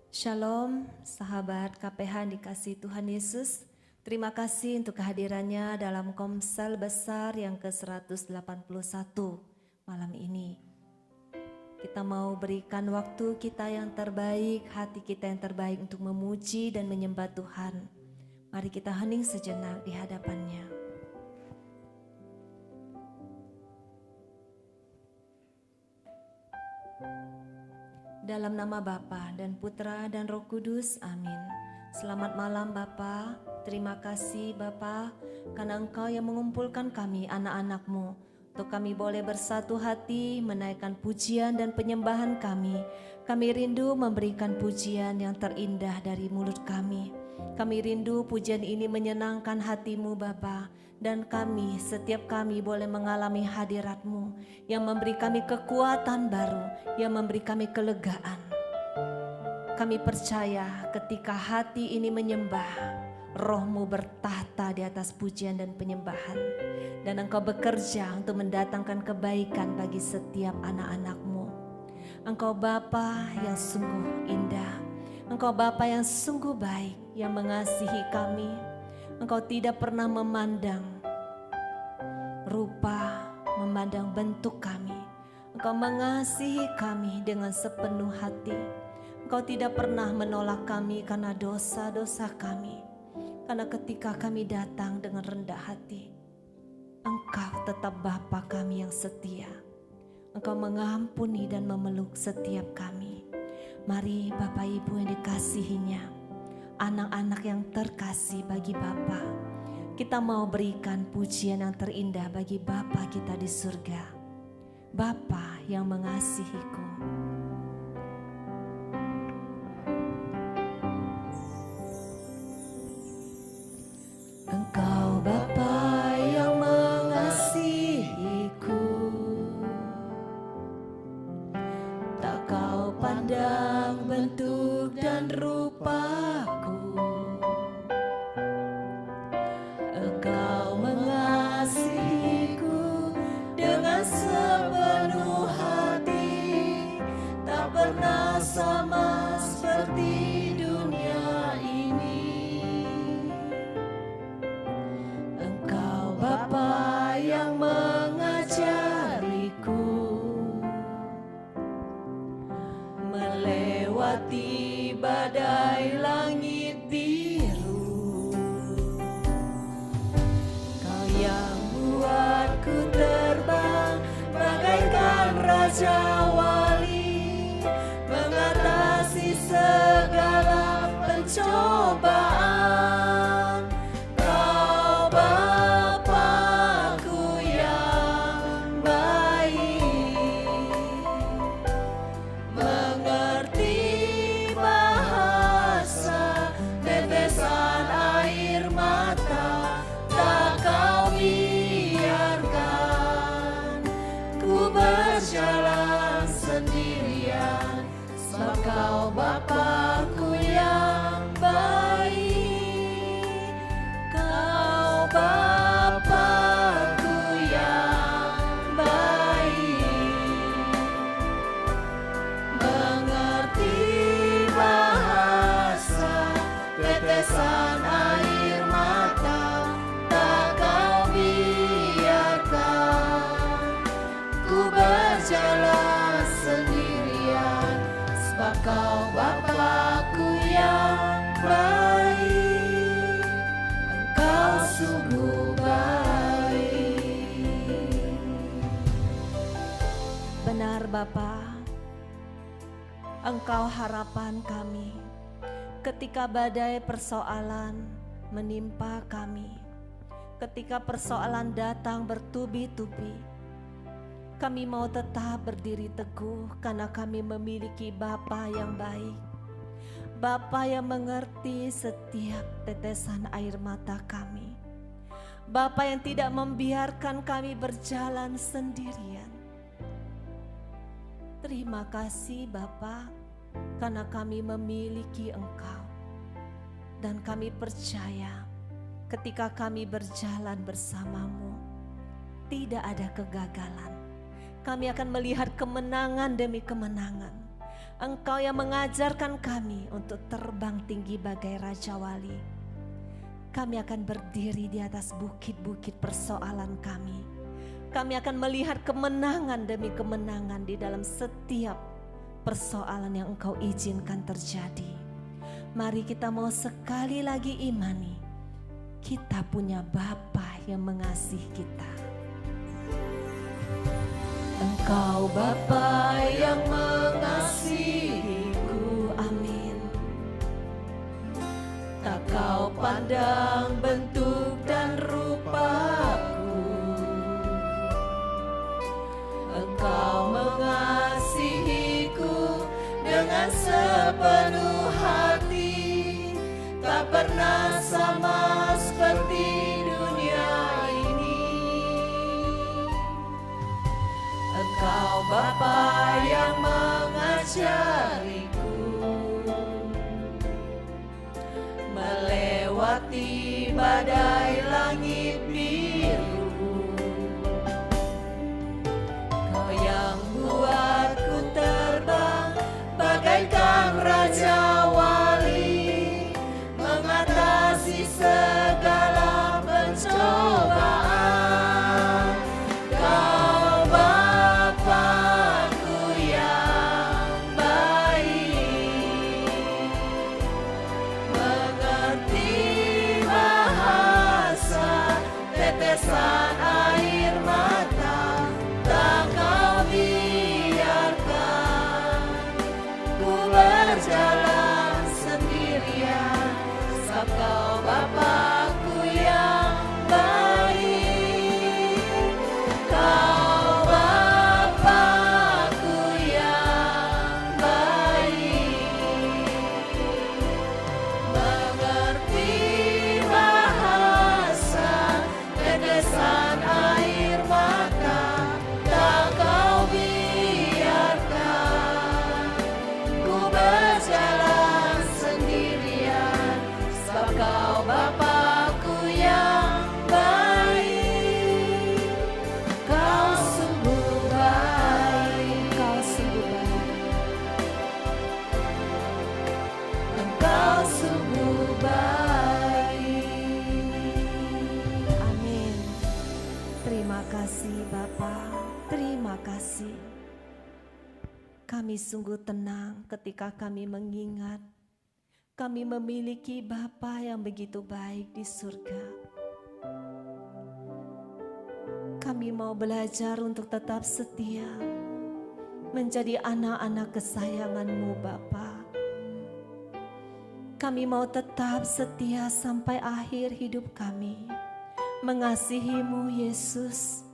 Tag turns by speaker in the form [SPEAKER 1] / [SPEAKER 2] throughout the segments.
[SPEAKER 1] Shalom, sahabat KPH yang dikasihi Tuhan Yesus. Terima kasih untuk kehadirannya dalam Komsel Besar yang ke-181 malam ini. Kita mau berikan waktu kita yang terbaik, hati kita yang terbaik untuk memuji dan menyembah Tuhan. Mari kita hening sejenak di hadapannya. Dalam nama Bapa dan Putra dan Roh Kudus, amin. Selamat malam Bapa, terima kasih Bapa, karena Engkau yang mengumpulkan kami anak-anak-Mu, untuk kami boleh bersatu hati menaikkan pujian dan penyembahan kami. Kami rindu memberikan pujian yang terindah dari mulut kami. Kami rindu pujian ini menyenangkan hati-Mu Bapa. Dan kami, setiap kami boleh mengalami hadirat-Mu yang memberi kami kekuatan baru, yang memberi kami kelegaan. Kami percaya ketika hati ini menyembah, Roh-Mu bertahta di atas pujian dan penyembahan. Dan Engkau bekerja untuk mendatangkan kebaikan bagi setiap anak-anak-Mu. Engkau Bapa yang sungguh indah. Engkau Bapa yang sungguh baik, yang mengasihi kami. Engkau tidak pernah memandang rupa, memandang bentuk kami. Engkau mengasihi kami dengan sepenuh hati. Engkau tidak pernah menolak kami karena dosa-dosa kami. Karena ketika kami datang dengan rendah hati, Engkau tetap Bapa kami yang setia. Engkau mengampuni dan memeluk setiap kami. Mari Bapak Ibu yang dikasihinya, anak-anak yang terkasih bagi Bapa, kita mau berikan pujian yang terindah bagi Bapa kita di surga. Bapa yang mengasihiku. Engkau Bapa yang mengasihiku, tak kau pandang bentuk dan rupaku. Engkau mengasihiku dengan sepenuh hati, tak pernah sama seperti dunia ini. Engkau Bapa yang mengajariku melewati badai langit biru. Kau yang buatku terbang bagaikan raja wali, mengatasi segala pencobaan. Kau Bapakku yang baik, mengerti bahasa tetesan air mata, tak kau biarkan ku berjalan sendirian, sebab kau Bapakku yang baik. Kau Bapakku yang baik, mengerti bahasa tetesan air mata, tak kau biarkan ku berjalan sendirian, sebab kau Bapakku yang baik. Engkau sungguh baik. Benar Bapa, Engkau harapan kami ketika badai persoalan menimpa kami, ketika persoalan datang bertubi-tubi. Kami mau tetap berdiri teguh karena kami memiliki Bapa yang baik, Bapa yang mengerti setiap tetesan air mata kami, Bapa yang tidak membiarkan kami berjalan sendirian. Terima kasih Bapa, karena kami memiliki Engkau. Dan kami percaya ketika kami berjalan bersamamu, tidak ada kegagalan. Kami akan melihat kemenangan demi kemenangan. Engkau yang mengajarkan kami untuk terbang tinggi bagai Raja Wali. Kami akan berdiri di atas bukit-bukit persoalan kami. Kami akan melihat kemenangan demi kemenangan di dalam setiap persoalan yang Engkau izinkan terjadi. Mari kita mau sekali lagi imani, kita punya Bapa yang mengasihi kita. Engkau Bapa yang mengasihiku, amin. Tak kau pandang bentuk dan rupaku, Engkau mengasihiku dengan sepenuh hati. Tak pernah sama seperti dunia ini. Engkau Bapa yang mengajariku melewati badai langit biru. Kau yang buatku terbang bagaikan Raja Wali, mengatasi segala pencobaan. Kau Bapa-Ku yang baik, mengerti bahasa tetesan air mata. Tak kau biarkan ku berjalan sendirian, sebab kau Bapa-Ku yang baik. Kau Bapa-Ku yang baik, mengerti bahasa tetesan air mata. Tak kau biarkan ku berjalan sendirian, sebab kau Bapa-Ku yang baik. Kau sungguh baik, kau sungguh baik, engkau sungguh baik. Amin. Terima kasih Bapa, terima kasih. Kami sungguh tenang ketika kami mengingat kami memiliki Bapa yang begitu baik di surga. Kami mau belajar untuk tetap setia, menjadi anak-anak kesayangan-Mu Bapa. Kami mau tetap setia sampai akhir hidup kami, mengasihi-Mu Yesus,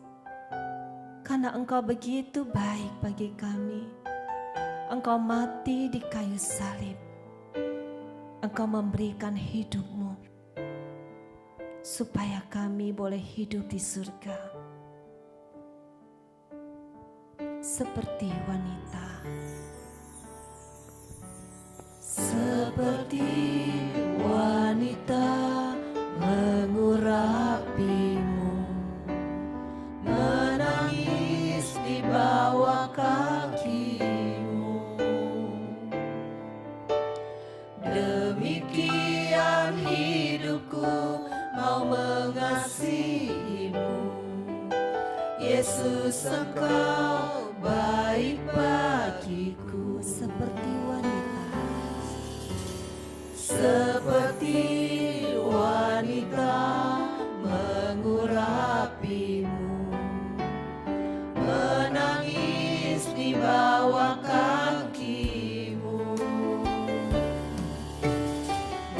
[SPEAKER 1] karena Engkau begitu baik bagi kami. Engkau mati di kayu salib, Engkau memberikan hidup-Mu supaya kami boleh hidup di surga seperti wanita, seperti wanita mengurapi-Mu, menangis di bawah kaki-Mu. Demikian hidupku mau mengasihi-Mu, Yesus. Engkau baik bagiku, seperti wanita, seperti wanita mengurapi-Mu, menangis di bawah kaki-Mu.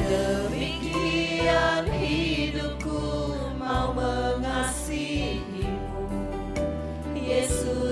[SPEAKER 1] Demikian hidupku mau mengasihi-Mu, Yesus.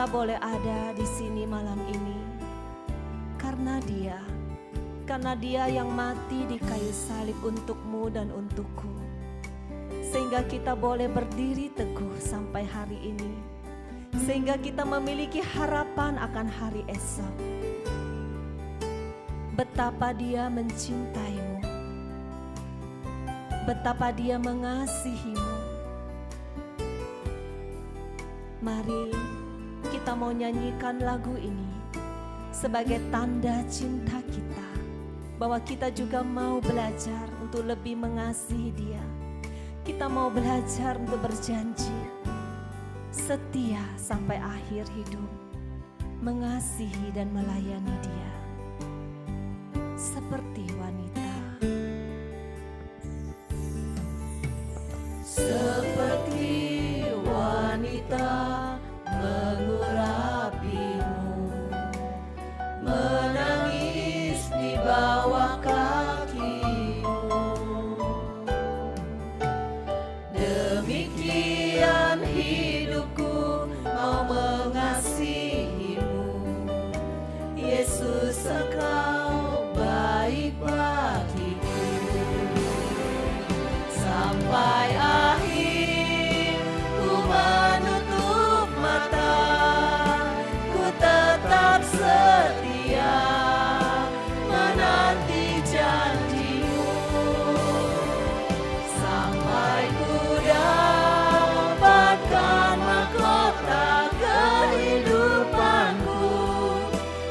[SPEAKER 1] kita boleh ada di sini malam ini karena Dia yang mati di kayu salib untukmu dan untukku, sehingga kita boleh berdiri teguh sampai hari ini, sehingga kita memiliki harapan akan hari esok. Betapa Dia mencintaimu, betapa Dia mengasihimu. Mari kita mau nyanyikan lagu ini sebagai tanda cinta kita, bahwa kita juga mau belajar untuk lebih mengasihi Dia. Kita mau belajar untuk berjanji setia sampai akhir hidup, mengasihi dan melayani Dia seperti wanita. Seperti wanita mengurapimu, menangis di bawah kakimu. Demikian hidupku mau mengasihimu, Yesus, Engkau baik bagiku. Sampai akhir ku menutup mata, ku tetap setia menanti janjimu, sampai ku dapatkan mahkota kehidupanku.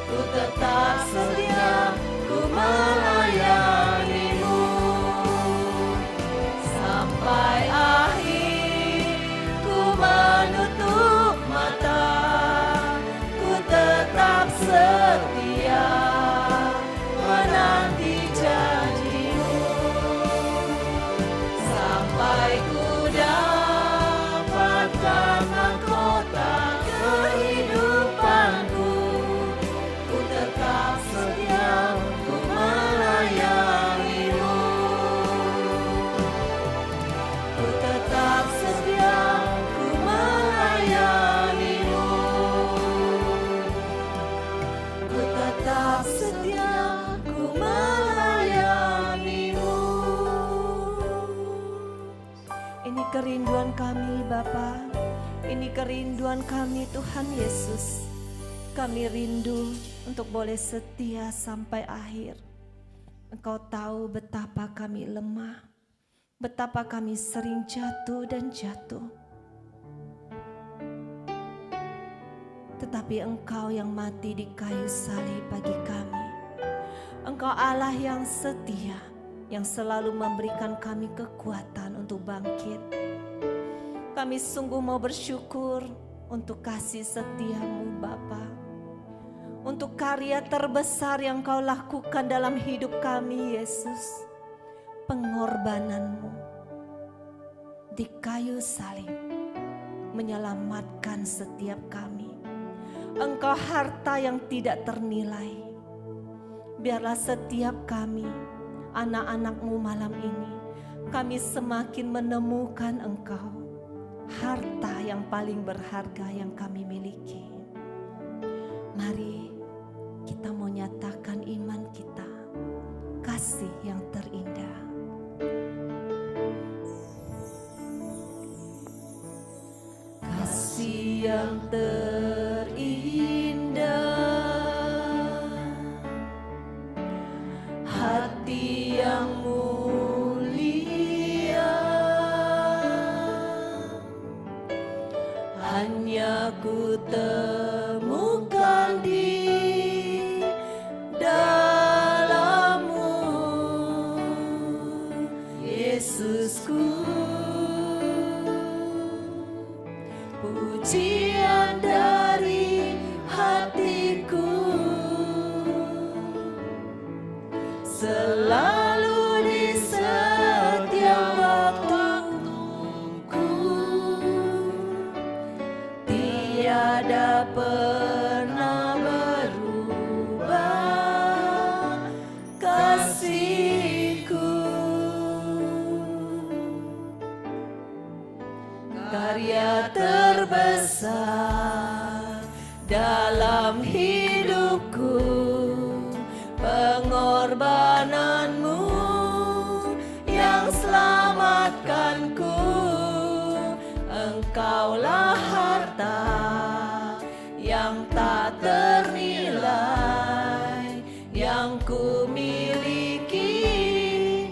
[SPEAKER 1] Ku tetap setia, ku melayanimu sampai akhir. Ku menutup mata, ku tetap setia menanti janjimu, sampai ku dapatkan mahkota kehidupanku. Ku tetap setia, ku melayanimu. Ku tetap setia, ku melayanimu. Ku tetap setia, ku melayanimu. Ini kerinduan kami Bapa, ini kerinduan kami Tuhan Yesus. Kami rindu untuk boleh setia sampai akhir. Engkau tahu betapa kami lemah, betapa kami sering jatuh dan jatuh. Tetapi Engkau yang mati di kayu salib bagi kami. Engkau Allah yang setia, yang selalu memberikan kami kekuatan untuk bangkit. Kami sungguh mau bersyukur untuk kasih setiamu Bapa, untuk karya terbesar yang Kau lakukan dalam hidup kami Yesus. Pengorbananmu di kayu salib menyelamatkan setiap kami. Engkau harta yang tidak ternilai. Biarlah setiap kami, anak-anak-Mu malam ini, kami semakin menemukan Engkau, harta yang paling berharga yang kami miliki. Mari kita mau nyatakan iman kita, kasih yang terindah. Kasih yang terindah, hati yang mulia, hanya ku temukan di dalam-Mu, Yesusku. Pujian dari hatiku selalu di setiap waktuku, tiada pernah berubah kasih-Ku. Karya terbesar dalam hidupku, pengorbananmu yang selamatkanku. Engkaulah harta yang tak ternilai, yang ku miliki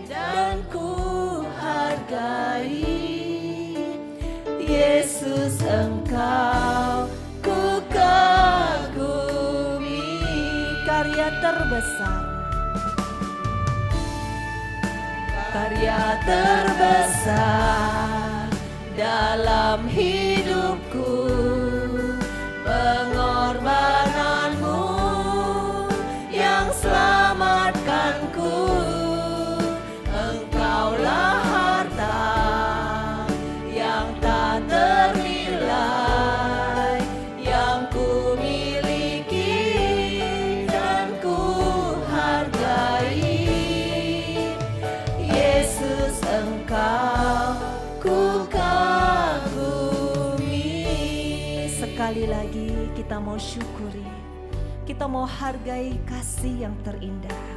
[SPEAKER 1] dan ku hargai. Yesus, Engkau ku kagumi. Karya terbesar, karya terbesar dalam hidupku, pengorbananmu yang selamatkanku. Engkaulah harta yang tak ternilai, yang ku miliki dan ku hargai. Yesus, Engkau ku kagumi. Sekali lagi kita mau syukuri, kita mau hargai kasih yang terindah,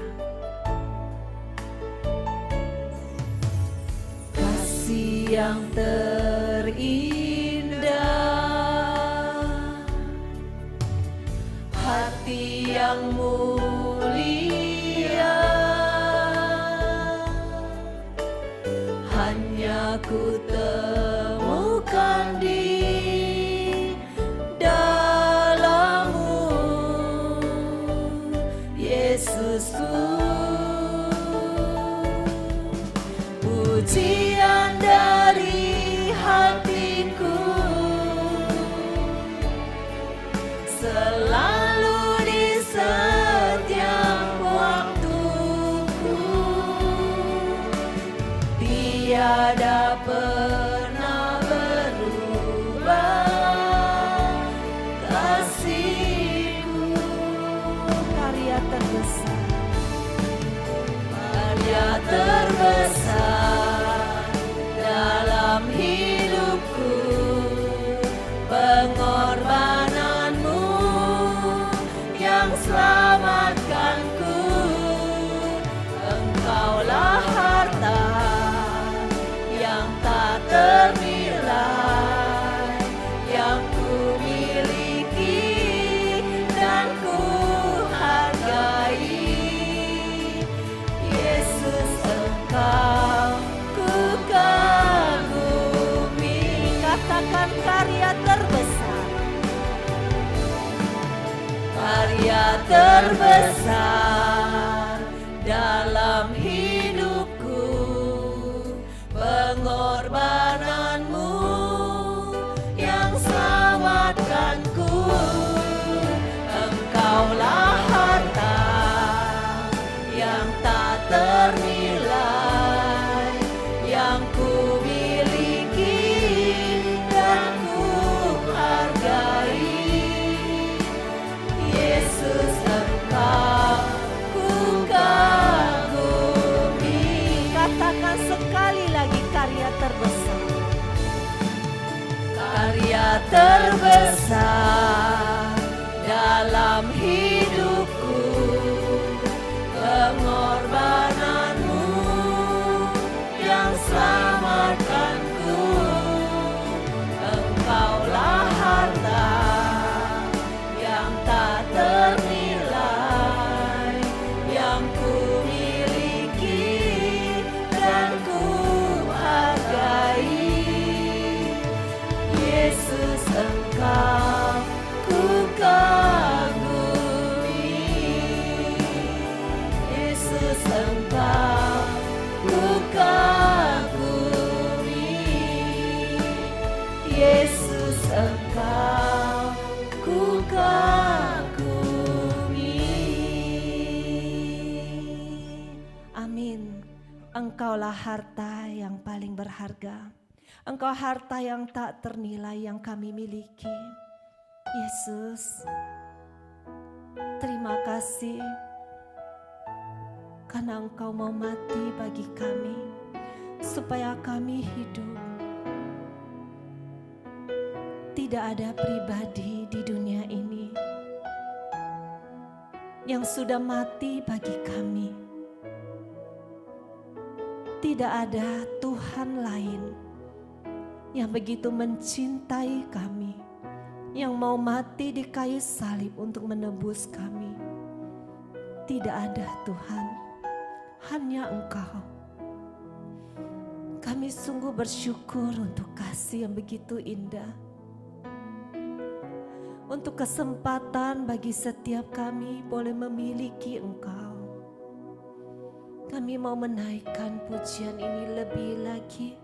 [SPEAKER 1] kasih yang terindah, hati yang mulia, hanya ku temukan di dalam-Mu, Yesusku. Pujian dari hatiku selalu di setiap waktuku, tiada pernah berubah kasih-Mu. Karya terbesar, karya terbesar dalam hidupku, pengorbananmu yang selamatkanku. Engkaulah harta yang tak ternilai, yang ku miliki dan ku hargai. Yesus, Engkau ku kagumi. Katakan karya terbesar, karya terbesar dalam hidupku, pengorbananmu yang selamatkanku. Engkaulah harta yang tak ternilai, yang ku miliki dan ku hargai. Yesus, Engkau ku kagumi. Katakan sekali lagi, karya terbesar, karya terbesar dalam hidupku, pengorbananmu yang selamatkanku. Engkaulah harta yang tak ternilai, yang ku miliki dan ku hargai. Yesus, Engkau ku kagumi. Yesus, Engkau ku kagumi. Yesus, Engkau ku kagumi. Amin. Engkaulah harta yang paling berharga. Engkau harta yang tak ternilai yang kami miliki. Yesus, terima kasih karena Engkau mau mati bagi kami supaya kami hidup. Tidak tidak ada pribadi di dunia ini yang sudah mati bagi kami. Tidak ada Tuhan lain yang begitu mencintai kami, yang mau mati di kayu salib untuk menebus kami. Tidak ada Tuhan, hanya Engkau. Kami sungguh bersyukur untuk kasih yang begitu indah, untuk kesempatan bagi setiap kami boleh memiliki Engkau. Kami mau menaikkan pujian ini lebih lagi.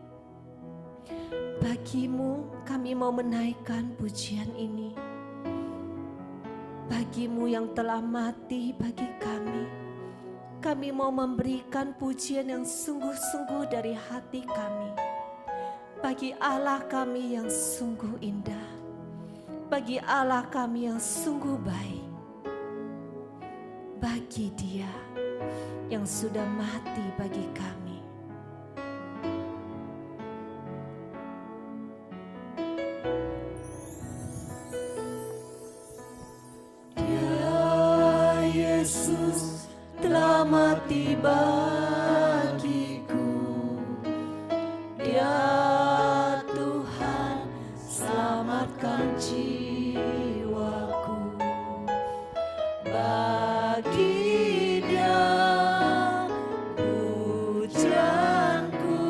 [SPEAKER 1] Bagimu kami mau menaikkan pujian ini. Bagimu yang telah mati bagi kami mau memberikan pujian yang sungguh-sungguh dari hati kami. Bagi Allah kami yang sungguh indah, bagi Allah kami yang sungguh baik, bagi Dia yang sudah mati bagi kami. Dia Yesus telah mati bagiku. Dia Tuhan selamatkan jiwaku. Bagi Dia pujianku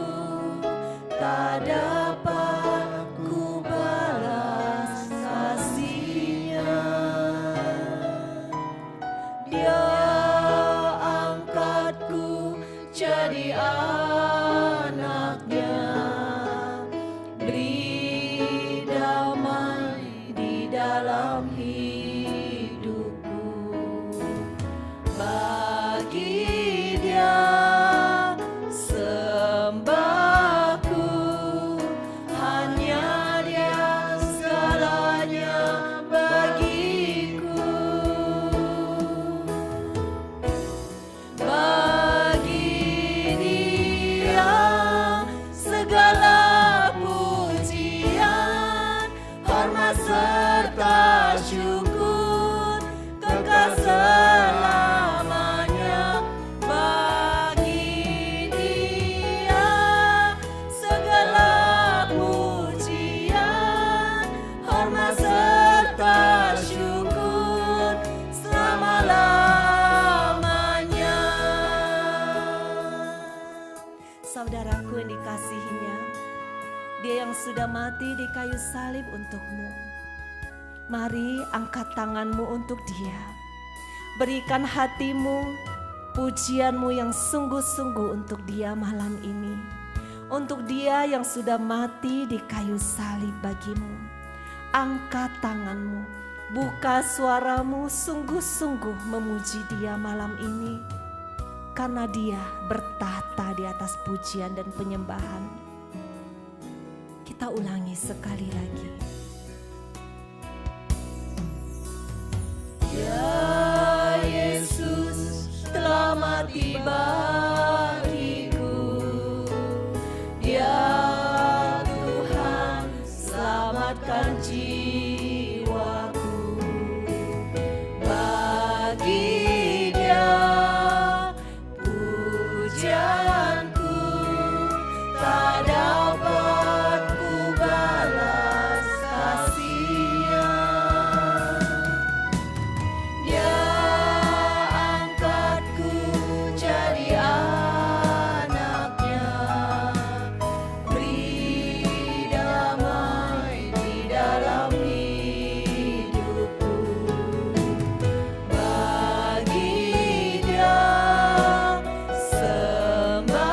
[SPEAKER 1] tak dapat ku balas kasih-Nya. Dia angkatku jadi anak-Nya, beri damai di dalam hidupku. Bagi Dia sembahku, hanya Dia segalanya bagiku. Bagi Dia segala pujian, hormat serta syukur kekal selamanya. Bagi Dia segala pujian, hormat serta syukur selama-lamanya. Saudaraku yang dikasihi-Nya, Dia yang sudah mati di kayu salib untukmu. Mari angkat tanganmu untuk Dia. Berikan hatimu, pujianmu yang sungguh-sungguh untuk Dia malam ini. Untuk Dia yang sudah mati di kayu salib bagimu. Angkat tanganmu, buka suaramu sungguh-sungguh memuji Dia malam ini. Karena Dia bertahta di atas pujian dan penyembahan. Kita ulangi sekali lagi. Ya Yesus telah mati bagiku. Ya Tuhan selamatkan jiwaku. Bagi Dia pujianku tak dapat ku balas kasih-Nya. Dia angkatku jadi anak-Nya, beri damai di dalam hidupku. Bagi Dia sembahku,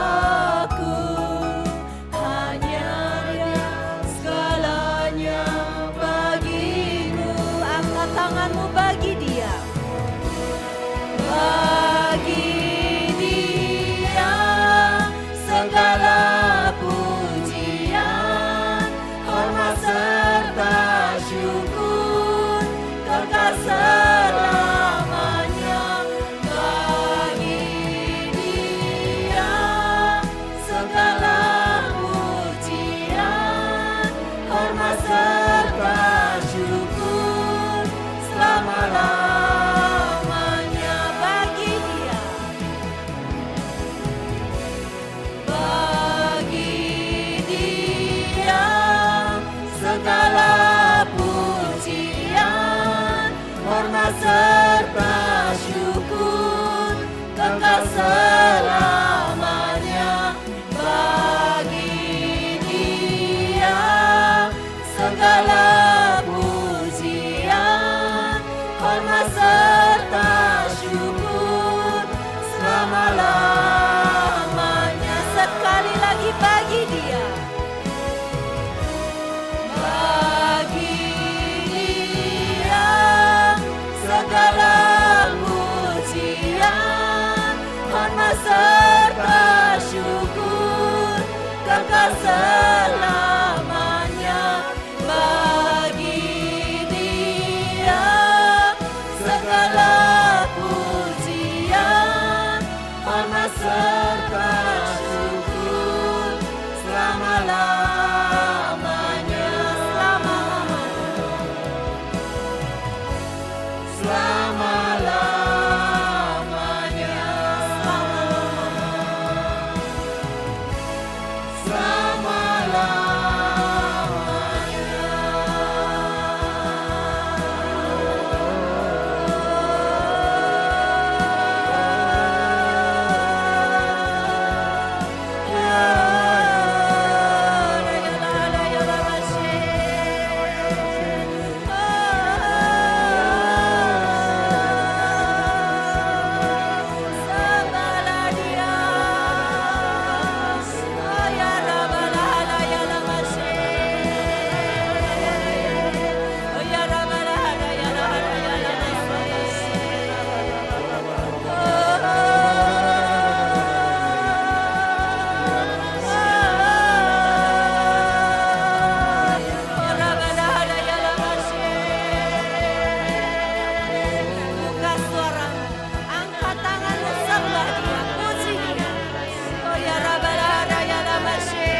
[SPEAKER 2] serta syukur selama-lamanya. Selama-lamanya. Buka suara, angkat tanganmu, sembah Dia, puji Dia. Oh ya Rabbana ya Lamashe.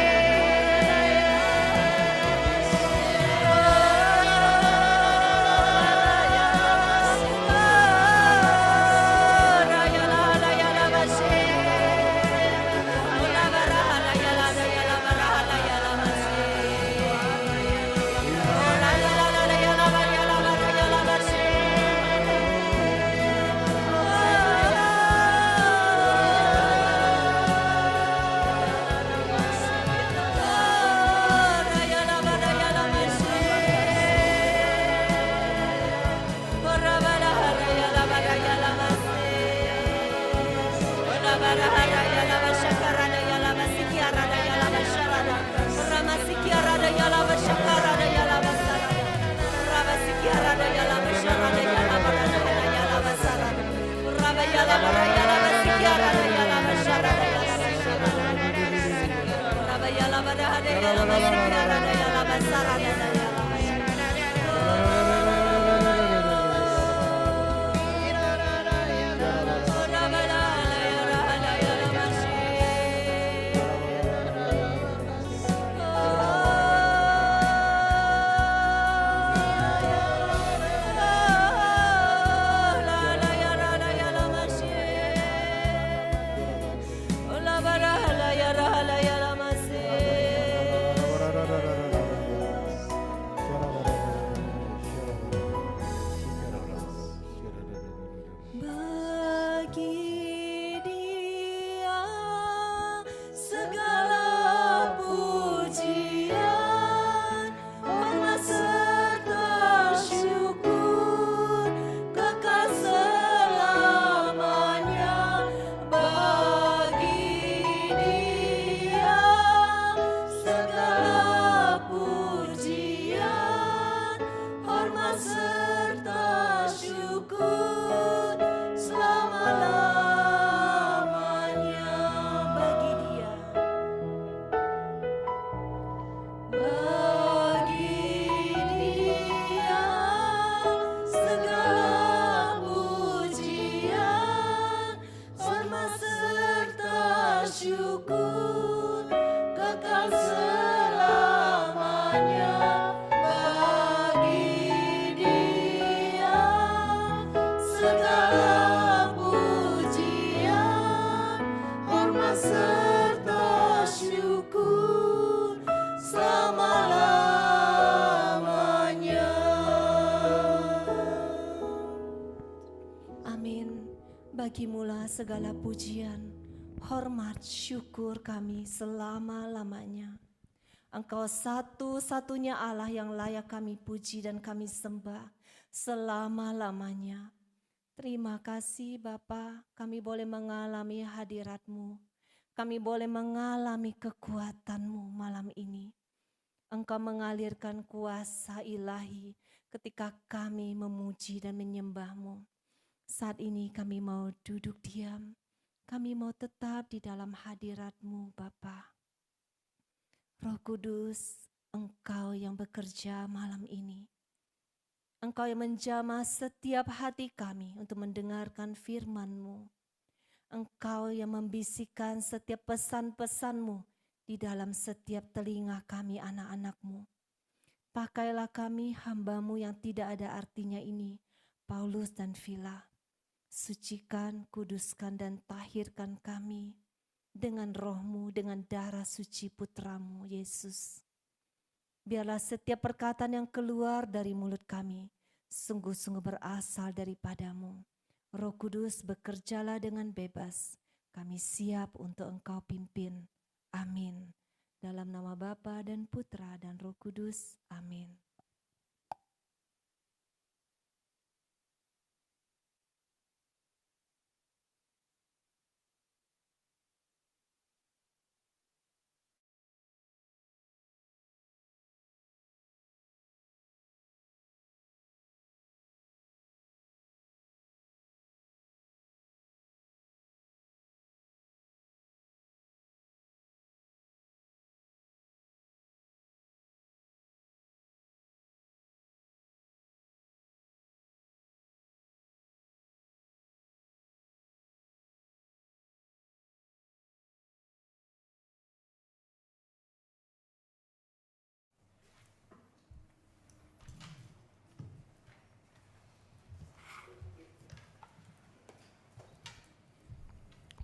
[SPEAKER 2] Bagi Dia segala pujian, hormat serta syukur kekal selamanya. Bagi Dia segala pujian, hormat serta syukur selama-lamanya. Bagi Dia, bagi Dia segala pujian, hormat serta syukur kekal selamanya. Bagi Dia segala pujian, hormat serta syukur selama-lamanya. Amin. Bagimulah segala pujian, hormat, syukur kami selama-lamanya. Engkau satu-satunya Allah yang layak kami puji dan kami sembah selama-lamanya. Terima kasih Bapa, kami boleh mengalami hadirat-Mu. Kami boleh mengalami kekuatan-Mu malam ini. Engkau mengalirkan kuasa ilahi ketika kami memuji dan menyembah-Mu. Saat ini kami mau duduk diam, kami mau tetap di dalam hadirat-Mu Bapa. Roh Kudus, Engkau yang bekerja malam ini. Engkau yang menjamah setiap hati kami untuk mendengarkan firman-Mu.
[SPEAKER 1] Engkau yang membisikkan setiap pesan-pesan-Mu di dalam setiap telinga kami anak-anak-Mu. Pakailah kami hamba-Mu yang tidak ada artinya ini, Paulus dan Vila. Sucikan, kuduskan, dan tahirkan kami dengan roh-Mu, dengan darah suci putra-Mu, Yesus. Biarlah setiap perkataan yang keluar dari mulut kami sungguh-sungguh berasal daripada-Mu. Roh Kudus, bekerjalah dengan bebas. Kami siap untuk Engkau pimpin. Amin. Dalam nama Bapa dan Putra dan Roh Kudus. Amin.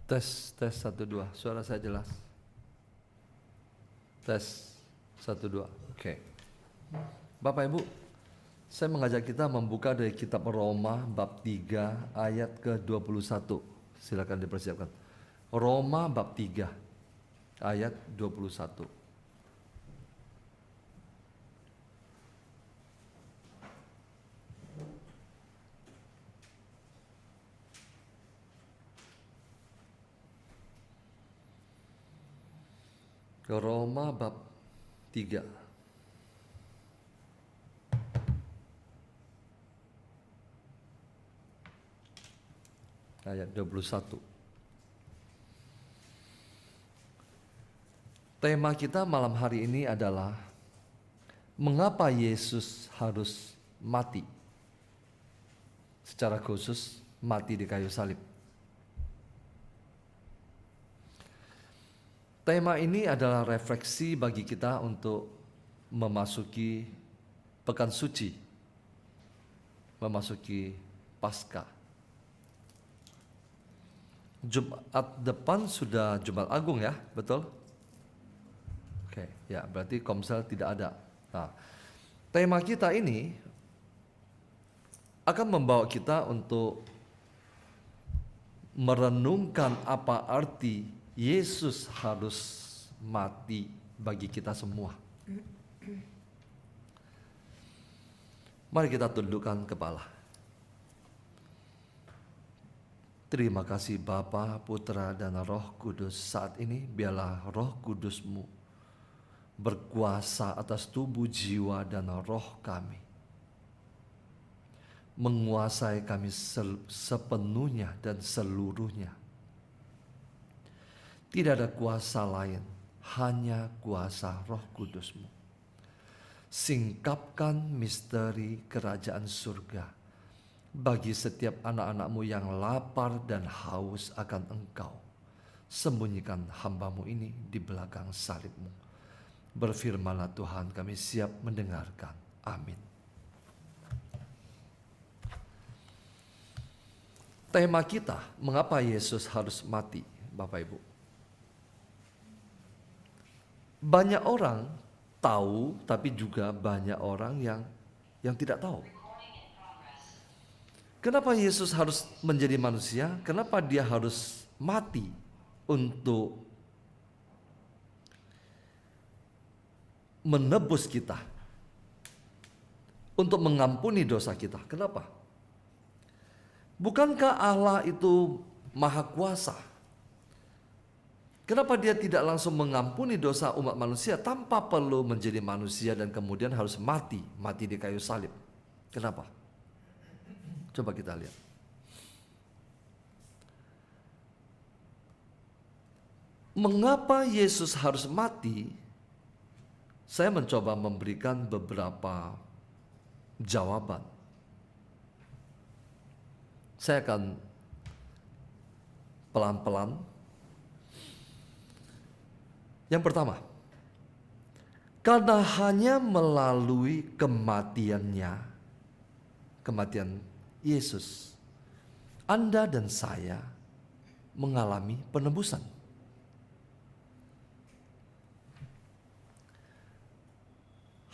[SPEAKER 3] Tes 1 2. Suara saya jelas. Tes 1 2. Oke. Bapak Ibu, saya mengajak kita membuka dari kitab Roma bab 3 ayat ke-21. Silakan dipersiapkan. Roma bab 3 ayat 21. Roma bab 3 ayat 21. Tema kita malam hari ini adalah mengapa Yesus harus mati. Secara khusus mati di kayu salib. Tema ini adalah refleksi bagi kita untuk memasuki pekan suci, memasuki Paskah. Jumat depan sudah Jumat Agung ya, betul? Oke, ya berarti Komsel tidak ada. Nah, tema kita ini akan membawa kita untuk merenungkan apa arti Yesus harus mati bagi kita semua. Mari kita tundukkan kepala. Terima kasih Bapa, Putra, dan Roh Kudus. Saat ini biarlah Roh Kudus-Mu berkuasa atas tubuh, jiwa, dan roh kami. Menguasai kami sepenuhnya dan seluruhnya. Tidak ada kuasa lain, hanya kuasa Roh Kudus-Mu. Singkapkan misteri kerajaan surga bagi setiap anak-anak-Mu yang lapar dan haus akan Engkau. Sembunyikan hamba-Mu ini di belakang salib-Mu. Berfirmanlah Tuhan, kami siap mendengarkan. Amin. Tema kita, mengapa Yesus harus mati, Bapak Ibu? Banyak orang tahu, tapi juga banyak orang yang tidak tahu. Kenapa Yesus harus menjadi manusia? Kenapa dia harus mati untuk menebus kita? Untuk mengampuni dosa kita. Kenapa? Bukankah Allah itu maha kuasa? Kenapa dia tidak langsung mengampuni dosa umat manusia tanpa perlu menjadi manusia dan kemudian harus mati di kayu salib? Kenapa? Coba kita lihat. Mengapa Yesus harus mati? Saya mencoba memberikan beberapa jawaban. Saya akan pelan-pelan. Yang pertama, karena hanya melalui kematian Yesus, Anda dan saya mengalami penebusan.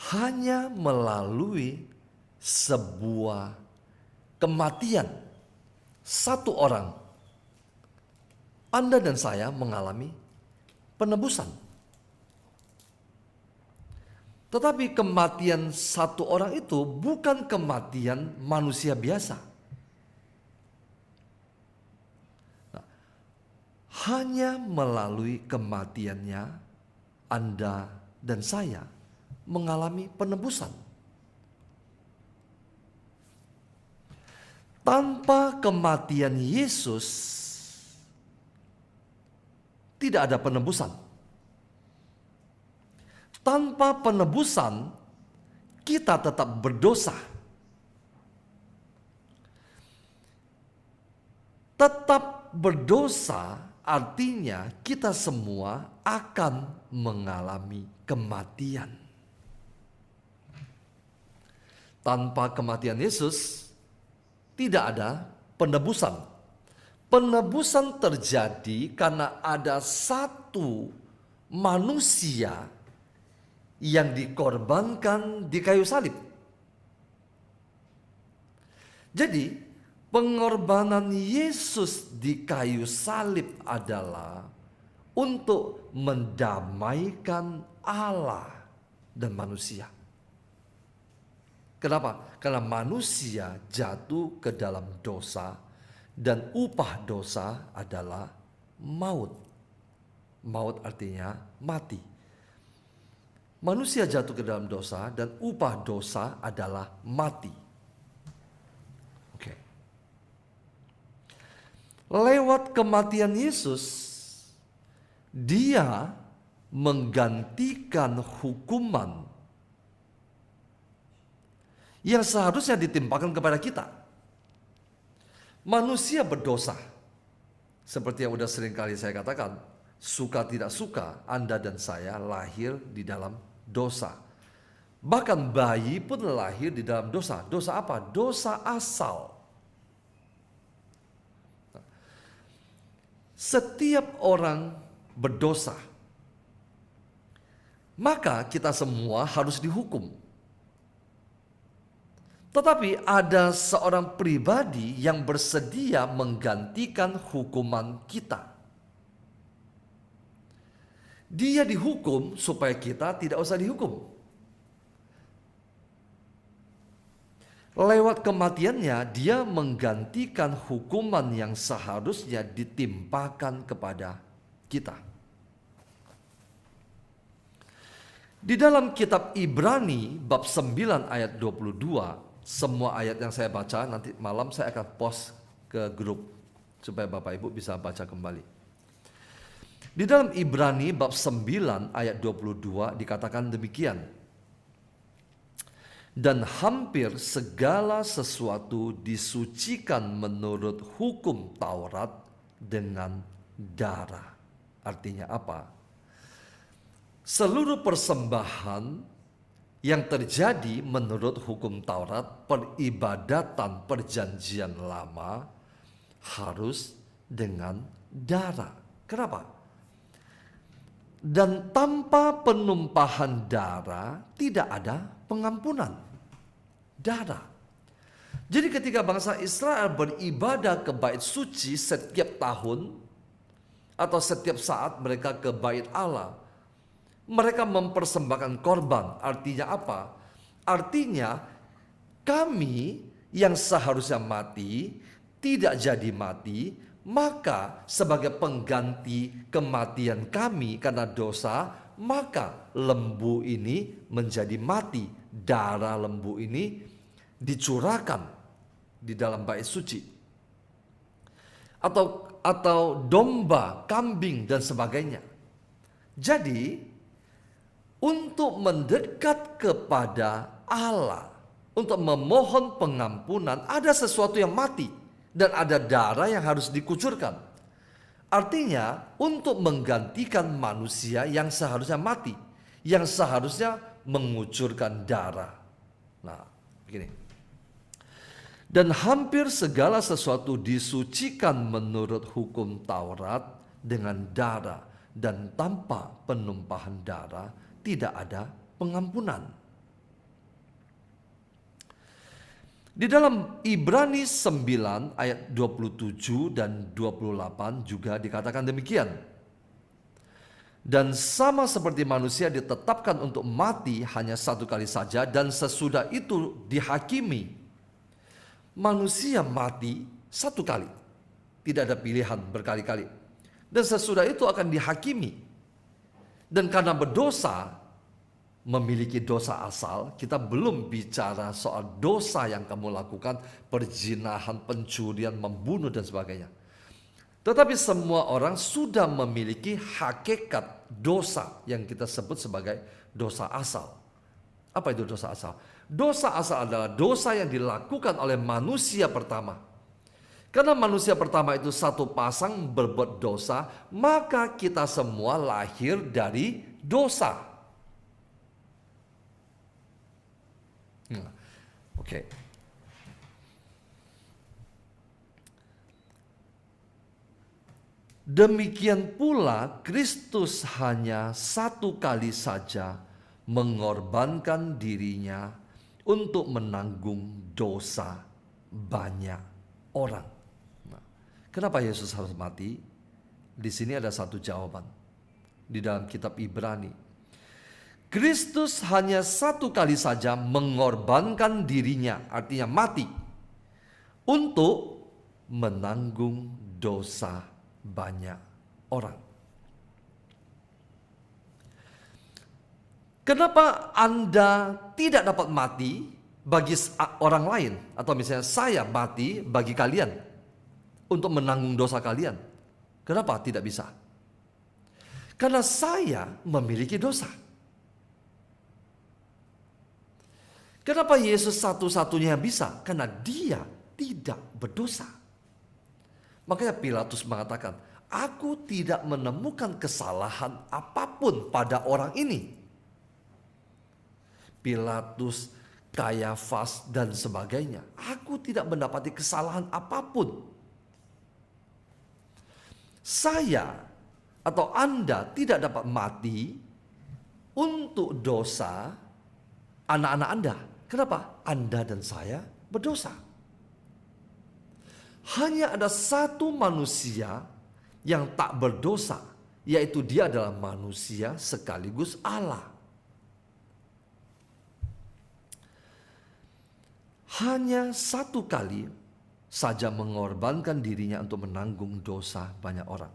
[SPEAKER 3] Hanya melalui sebuah kematian satu orang, Anda dan saya mengalami penebusan. Tetapi kematian satu orang itu bukan kematian manusia biasa. Nah, hanya melalui kematiannya Anda dan saya mengalami penebusan. Tanpa kematian Yesus tidak ada penebusan. Tanpa penebusan kita tetap berdosa. Tetap berdosa artinya kita semua akan mengalami kematian. Tanpa kematian Yesus tidak ada penebusan. Penebusan terjadi karena ada satu manusia yang dikorbankan di kayu salib. Jadi, pengorbanan Yesus di kayu salib adalah untuk mendamaikan Allah dan manusia. Kenapa? Karena manusia jatuh ke dalam dosa dan upah dosa adalah maut. Maut artinya mati. Manusia jatuh ke dalam dosa dan upah dosa adalah mati. Oke. Lewat kematian Yesus, Dia menggantikan hukuman yang seharusnya ditimpakan kepada kita. Manusia berdosa. Seperti yang sudah sering kali saya katakan, suka tidak suka Anda dan saya lahir di dalam dosa. Bahkan bayi pun lahir di dalam dosa. Dosa apa? Dosa asal. Setiap orang berdosa, maka kita semua harus dihukum. Tetapi ada seorang pribadi yang bersedia menggantikan hukuman kita. Dia dihukum supaya kita tidak usah dihukum. Lewat kematiannya, dia menggantikan hukuman yang seharusnya ditimpakan kepada kita. Di dalam kitab Ibrani bab 9 ayat 22, semua ayat yang saya baca nanti malam saya akan post ke grup supaya Bapak Ibu bisa baca kembali. Di dalam Ibrani bab 9 ayat 22 dikatakan demikian. Dan hampir segala sesuatu disucikan menurut hukum Taurat dengan darah. Artinya apa? Seluruh persembahan yang terjadi menurut hukum Taurat, peribadatan perjanjian lama harus dengan darah. Kenapa? Dan tanpa penumpahan darah tidak ada pengampunan darah. Jadi ketika bangsa Israel beribadah ke bait suci setiap tahun atau setiap saat mereka ke bait Allah, mereka mempersembahkan korban. Artinya apa? Artinya kami yang seharusnya mati tidak jadi mati, maka sebagai pengganti kematian kami karena dosa, maka lembu ini menjadi mati. Darah lembu ini dicurahkan di dalam bait suci. Atau domba, kambing dan sebagainya. Jadi untuk mendekat kepada Allah, untuk memohon pengampunan, ada sesuatu yang mati. Dan ada darah yang harus dikucurkan. Artinya untuk menggantikan manusia yang seharusnya mati, yang seharusnya mengucurkan darah. Nah, begini. Dan hampir segala sesuatu disucikan menurut hukum Taurat dengan darah, dan tanpa penumpahan darah tidak ada pengampunan. Di dalam Ibrani 9 ayat 27 dan 28 juga dikatakan demikian. Dan sama seperti manusia ditetapkan untuk mati hanya satu kali saja, dan sesudah itu dihakimi. Manusia mati satu kali, tidak ada pilihan berkali-kali. Dan sesudah itu akan dihakimi. Dan karena berdosa, memiliki dosa asal, kita belum bicara soal dosa yang kamu lakukan, perzinahan, pencurian, membunuh dan sebagainya. Tetapi semua orang sudah memiliki hakikat dosa yang kita sebut sebagai dosa asal. Apa itu dosa asal? Dosa asal adalah dosa yang dilakukan oleh manusia pertama. Karena manusia pertama itu satu pasang berbuat dosa, maka kita semua lahir dari dosa. Oke. Demikian pula Kristus hanya satu kali saja mengorbankan dirinya untuk menanggung dosa banyak orang. Nah, kenapa Yesus harus mati? Di sini ada satu jawaban di dalam kitab Ibrani. Kristus hanya satu kali saja mengorbankan dirinya, artinya mati, untuk menanggung dosa banyak orang. Kenapa Anda tidak dapat mati bagi orang lain? Atau misalnya saya mati bagi kalian untuk menanggung dosa kalian. Kenapa tidak bisa? Karena saya memiliki dosa. Kenapa Yesus satu-satunya bisa? Karena dia tidak berdosa. Makanya Pilatus mengatakan, aku tidak menemukan kesalahan apapun pada orang ini. Pilatus, Kayafas dan sebagainya. Aku tidak mendapati kesalahan apapun. Saya atau Anda tidak dapat mati untuk dosa anak-anak Anda. Kenapa? Anda dan saya berdosa. Hanya ada satu manusia yang tak berdosa, yaitu dia adalah manusia sekaligus Allah. Hanya satu kali saja mengorbankan dirinya untuk menanggung dosa banyak orang.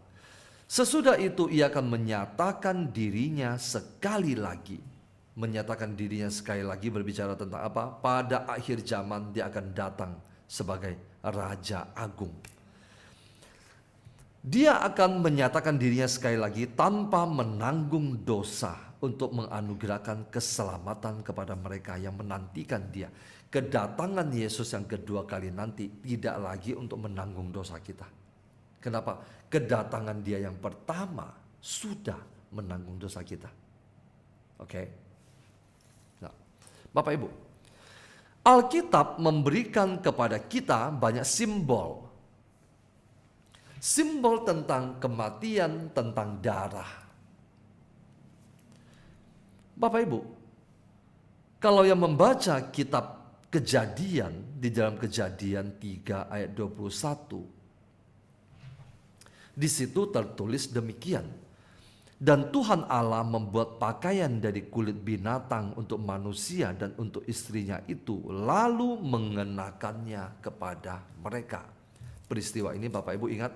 [SPEAKER 3] Sesudah itu ia akan menyatakan dirinya sekali lagi. Menyatakan dirinya sekali lagi berbicara tentang apa? Pada akhir zaman dia akan datang sebagai Raja Agung. Dia akan menyatakan dirinya sekali lagi tanpa menanggung dosa untuk menganugerahkan keselamatan kepada mereka yang menantikan dia. Kedatangan Yesus yang kedua kali nanti tidak lagi untuk menanggung dosa kita. Kenapa? Kedatangan dia yang pertama sudah menanggung dosa kita. Oke. Nah, Bapak Ibu, Alkitab memberikan kepada kita banyak simbol. Simbol tentang kematian, tentang darah. Bapak Ibu, kalau yang membaca kitab Kejadian, di dalam Kejadian 3 ayat 21, di situ tertulis demikian. Dan Tuhan Allah membuat pakaian dari kulit binatang untuk manusia dan untuk istrinya itu, lalu mengenakannya kepada mereka. Peristiwa ini Bapak Ibu ingat?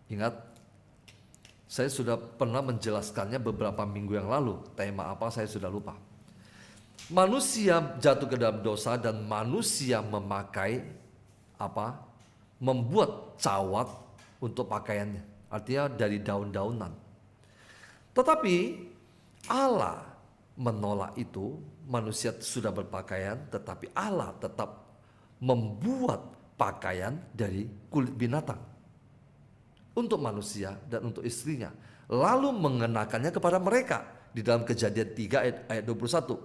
[SPEAKER 3] Ingat? Saya sudah pernah menjelaskannya beberapa minggu yang lalu. Tema apa saya sudah lupa. Manusia jatuh ke dalam dosa dan manusia memakai apa? Membuat cawat untuk pakaiannya. Artinya dari daun-daunan. Tetapi Allah menolak itu. Manusia sudah berpakaian, tetapi Allah tetap membuat pakaian dari kulit binatang. untuk manusia dan untuk istrinya, lalu mengenakannya kepada mereka di dalam Kejadian 3 ayat 21.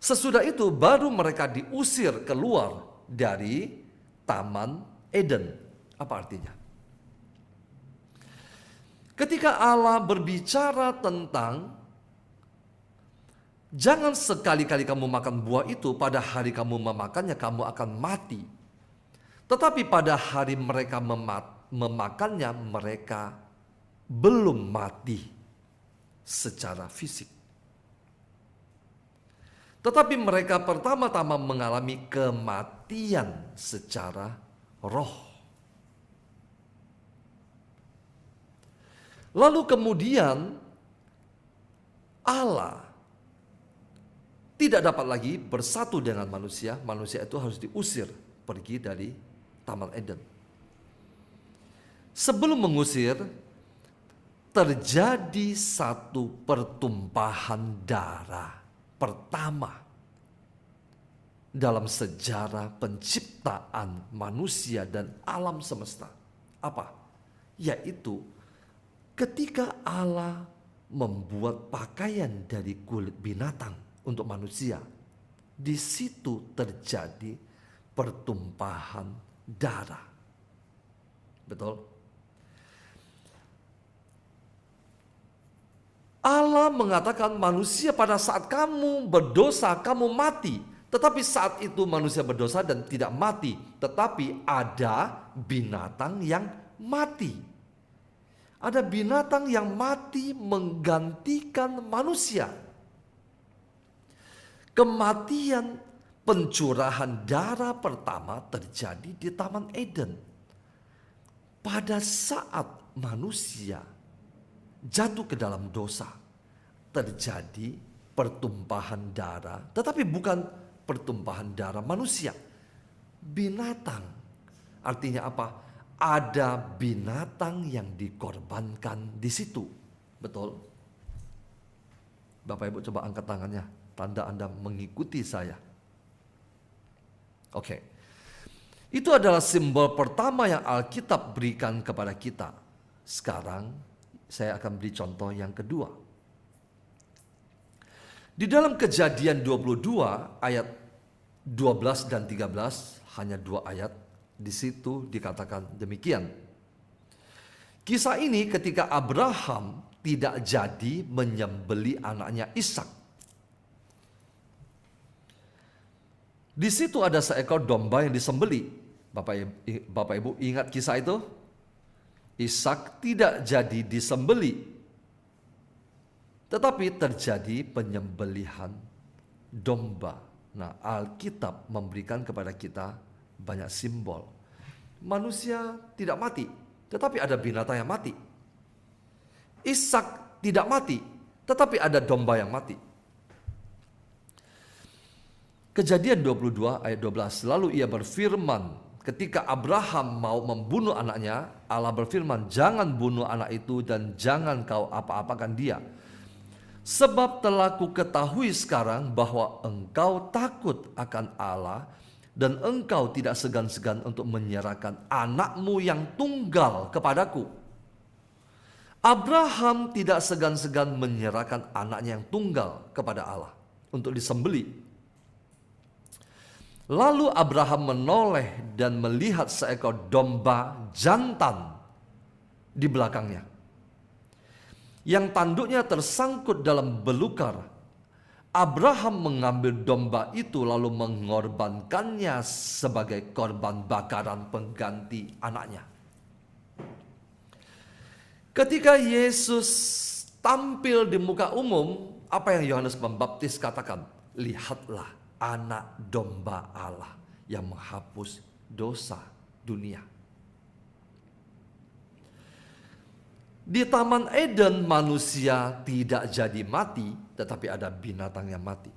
[SPEAKER 3] Sesudah itu baru mereka diusir keluar dari Taman Eden. Apa artinya? Ketika Allah berbicara tentang jangan sekali-kali kamu makan buah itu, pada hari kamu memakannya kamu akan mati. Tetapi pada hari mereka memakannya, mereka belum mati secara fisik. Tetapi mereka pertama-tama mengalami kematian secara roh. Lalu kemudian Allah tidak dapat lagi bersatu dengan manusia. Manusia itu harus diusir pergi dari Taman Eden. Sebelum mengusir, terjadi satu pertumpahan darah pertama dalam sejarah penciptaan manusia dan alam semesta. Apa? Yaitu ketika Allah membuat pakaian dari kulit binatang untuk manusia, di situ terjadi pertumpahan darah. Betul? Allah mengatakan manusia pada saat kamu berdosa, kamu mati. Tetapi saat itu manusia berdosa dan tidak mati. Tetapi ada binatang yang mati. Ada binatang yang mati menggantikan manusia. Kematian pencurahan darah pertama terjadi di Taman Eden. Pada saat manusia jatuh ke dalam dosa, terjadi pertumpahan darah, tetapi bukan pertumpahan darah manusia, binatang. Artinya apa? Ada binatang yang dikorbankan di situ. Betul? Bapak Ibu coba angkat tangannya, tanda Anda mengikuti saya. Oke. Itu adalah simbol pertama yang Alkitab berikan kepada kita. Sekarang saya akan beri contoh yang kedua. Di dalam Kejadian 22 ayat 12 dan 13, hanya 2 ayat, di situ dikatakan demikian. Kisah ini ketika Abraham tidak jadi menyembeli anaknya Ishak. Di situ ada seekor domba yang disembeli. Bapak Ibu ingat kisah itu? Ishak tidak jadi disembeli, tetapi terjadi penyembelihan domba. Nah, Alkitab memberikan kepada kita banyak simbol. Manusia tidak mati, tetapi ada binatang yang mati. Ishak tidak mati, tetapi ada domba yang mati. Kejadian 22 ayat 12, lalu ia berfirman, ketika Abraham mau membunuh anaknya, Allah berfirman, jangan bunuh anak itu dan jangan kau apa-apakan dia. Sebab telah ku ketahui sekarang bahwa engkau takut akan Allah dan engkau tidak segan-segan untuk menyerahkan anakmu yang tunggal kepadaku. Abraham tidak segan-segan menyerahkan anaknya yang tunggal kepada Allah untuk disembeli. Lalu Abraham menoleh dan melihat seekor domba jantan di belakangnya, yang tanduknya tersangkut dalam belukar. Abraham mengambil domba itu lalu mengorbankannya sebagai korban bakaran pengganti anaknya. Ketika Yesus tampil di muka umum, apa yang Yohanes Pembaptis katakan? Lihatlah anak domba Allah yang menghapus dosa dunia. Di Taman Eden manusia tidak jadi mati, tetapi ada binatang yang mati.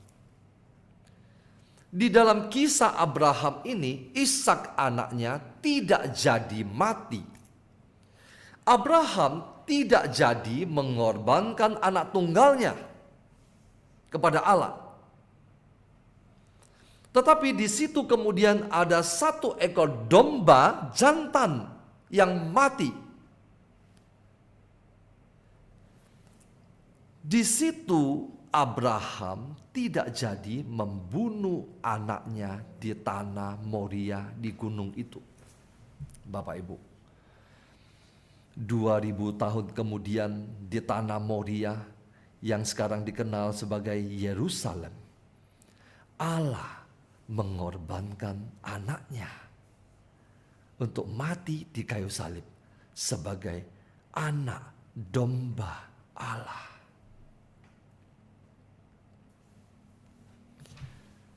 [SPEAKER 3] Di dalam kisah Abraham ini, Ishak anaknya tidak jadi mati. Abraham tidak jadi mengorbankan anak tunggalnya kepada Allah. Tetapi di situ kemudian ada satu ekor domba jantan yang mati. Di situ Abraham tidak jadi membunuh anaknya di tanah Moria di gunung itu. Bapak Ibu, 2000 tahun kemudian di tanah Moria yang sekarang dikenal sebagai Yerusalem, Allah mengorbankan anaknya untuk mati di kayu salib sebagai anak domba Allah.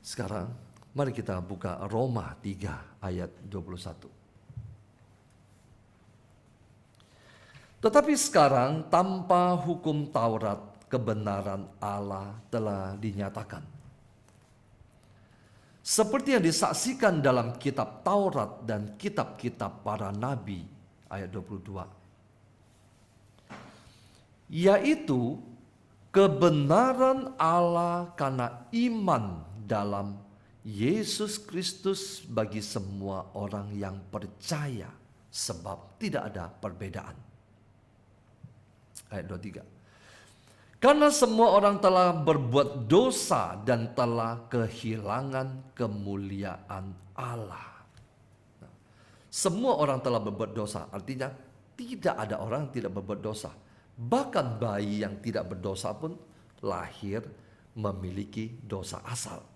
[SPEAKER 3] Sekarang mari kita buka Roma 3 ayat 21. Tetapi sekarang tanpa hukum Taurat kebenaran Allah telah dinyatakan. Seperti yang disaksikan dalam kitab Taurat dan kitab-kitab para nabi ayat 22. Yaitu kebenaran Allah karena iman dalam Yesus Kristus bagi semua orang yang percaya, sebab tidak ada perbedaan. Ayat 23. Karena semua orang telah berbuat dosa dan telah kehilangan kemuliaan Allah. Nah, semua orang telah berbuat dosa, artinya tidak ada orang yang tidak berbuat dosa. Bahkan bayi yang tidak berdosa pun lahir memiliki dosa asal.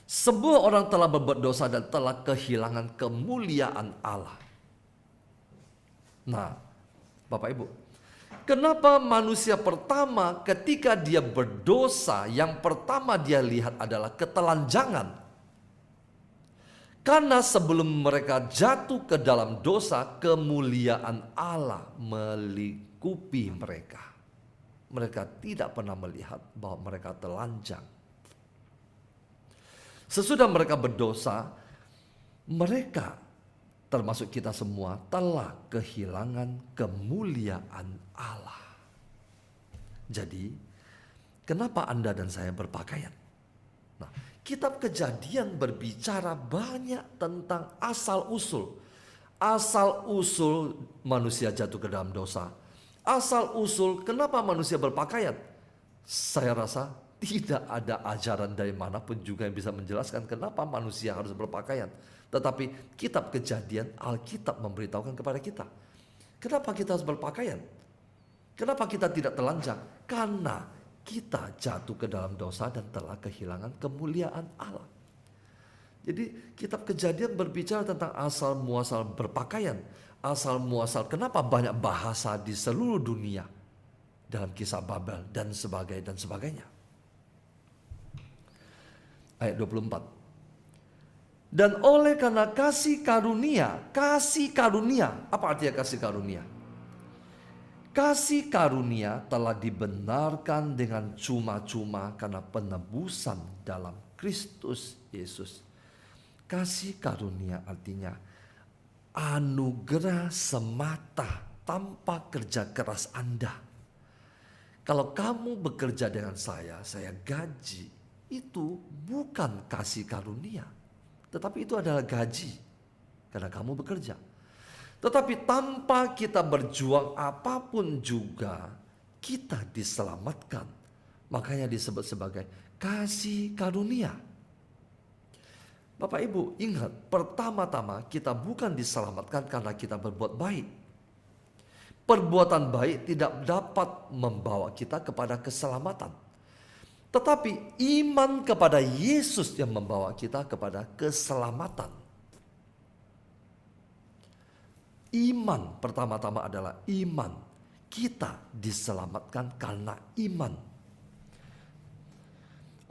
[SPEAKER 3] Semua orang telah berbuat dosa dan telah kehilangan kemuliaan Allah. Nah, Bapak Ibu, kenapa manusia pertama ketika dia berdosa, yang pertama dia lihat adalah ketelanjangan? Karena sebelum mereka jatuh ke dalam dosa, kemuliaan Allah melingkupi mereka. Mereka tidak pernah melihat bahwa mereka telanjang. Sesudah mereka berdosa, mereka termasuk kita semua telah kehilangan kemuliaan Allah. Jadi, kenapa Anda dan saya berpakaian? Nah, kitab Kejadian berbicara banyak tentang asal-usul. Asal-usul manusia jatuh ke dalam dosa. Asal-usul kenapa manusia berpakaian? Saya rasa tidak ada ajaran dari manapun juga yang bisa menjelaskan kenapa manusia harus berpakaian. Tetapi kitab Kejadian, Alkitab memberitahukan kepada kita. Kenapa kita harus berpakaian? Kenapa kita tidak telanjang? Karena kita jatuh ke dalam dosa dan telah kehilangan kemuliaan Allah. Jadi kitab Kejadian berbicara tentang asal muasal berpakaian. Asal muasal kenapa banyak bahasa di seluruh dunia. Dalam kisah Babel dan sebagainya. Ayat 24. Dan oleh karena kasih karunia, apa artinya kasih karunia? Kasih karunia telah dibenarkan dengan cuma-cuma karena penebusan dalam Kristus Yesus. Kasih karunia artinya anugerah semata tanpa kerja keras Anda. Kalau kamu bekerja dengan saya gaji, itu bukan kasih karunia. Tetapi itu adalah gaji karena kamu bekerja. Tetapi tanpa kita berjuang apapun juga kita diselamatkan. Makanya disebut sebagai kasih karunia. Bapak Ibu ingat, pertama-tama kita bukan diselamatkan karena kita berbuat baik. Perbuatan baik tidak dapat membawa kita kepada keselamatan. Tetapi iman kepada Yesus yang membawa kita kepada keselamatan. Iman pertama-tama adalah iman. Kita diselamatkan karena iman.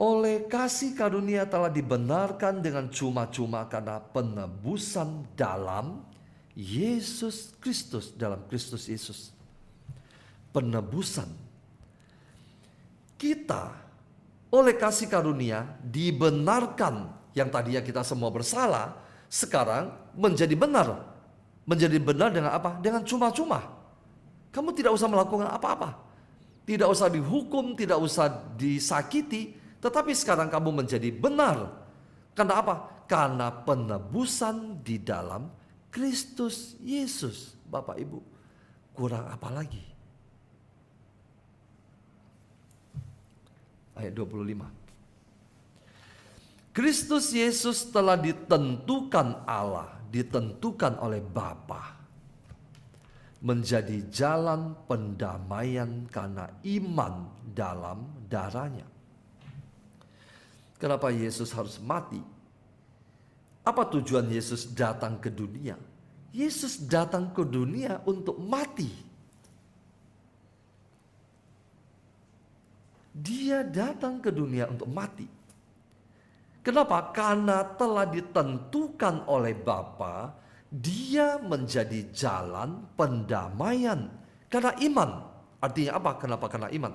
[SPEAKER 3] Oleh kasih karunia telah dibenarkan dengan cuma-cuma karena penebusan dalam Yesus Kristus, dalam Kristus Yesus. Penebusan. Kita oleh kasih karunia dibenarkan, yang tadinya kita semua bersalah, sekarang menjadi benar. Menjadi benar dengan apa? Dengan cuma-cuma. Kamu tidak usah melakukan apa-apa. Tidak usah dihukum, tidak usah disakiti. Tetapi sekarang kamu menjadi benar. Karena apa? Karena penebusan di dalam Kristus Yesus. Bapak Ibu, kurang apa lagi? ayat 25. Kristus Yesus telah ditentukan Allah, ditentukan oleh Bapa, menjadi jalan pendamaian karena iman dalam darahnya. Kenapa Yesus harus mati? Apa tujuan Yesus datang ke dunia? Yesus datang ke dunia untuk mati. Dia datang ke dunia untuk mati. Kenapa? Karena telah ditentukan oleh Bapa, dia menjadi jalan pendamaian karena iman. Artinya apa? Kenapa? Karena iman.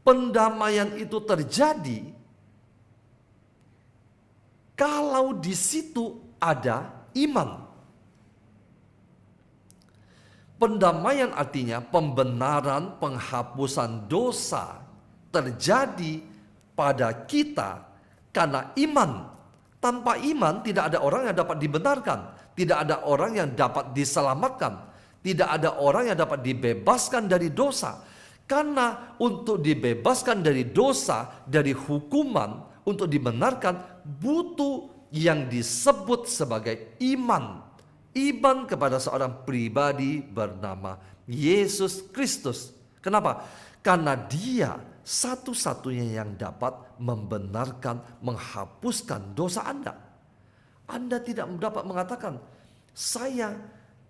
[SPEAKER 3] Pendamaian itu terjadi kalau di situ ada iman. Pendamaian artinya pembenaran, penghapusan dosa terjadi pada kita karena iman. Tanpa iman tidak ada orang yang dapat dibenarkan. Tidak ada orang yang dapat diselamatkan. Tidak ada orang yang dapat dibebaskan dari dosa. Karena untuk dibebaskan dari dosa, dari hukuman, untuk dibenarkan butuh yang disebut sebagai iman. Iman kepada seorang pribadi bernama Yesus Kristus. Kenapa? Karena dia satu-satunya yang dapat membenarkan, menghapuskan dosa Anda. Anda tidak dapat mengatakan, saya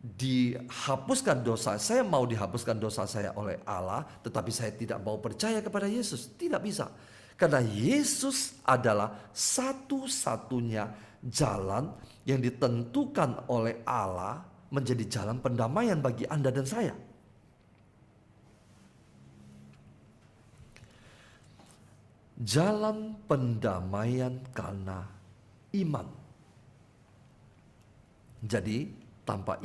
[SPEAKER 3] dihapuskan dosa, saya mau dihapuskan dosa saya oleh Allah, tetapi saya tidak mau percaya kepada Yesus. Tidak bisa. Karena Yesus adalah satu-satunya jalan yang ditentukan oleh Allah menjadi jalan pendamaian bagi Anda dan saya. Jalan pendamaian karena iman. Jadi tanpa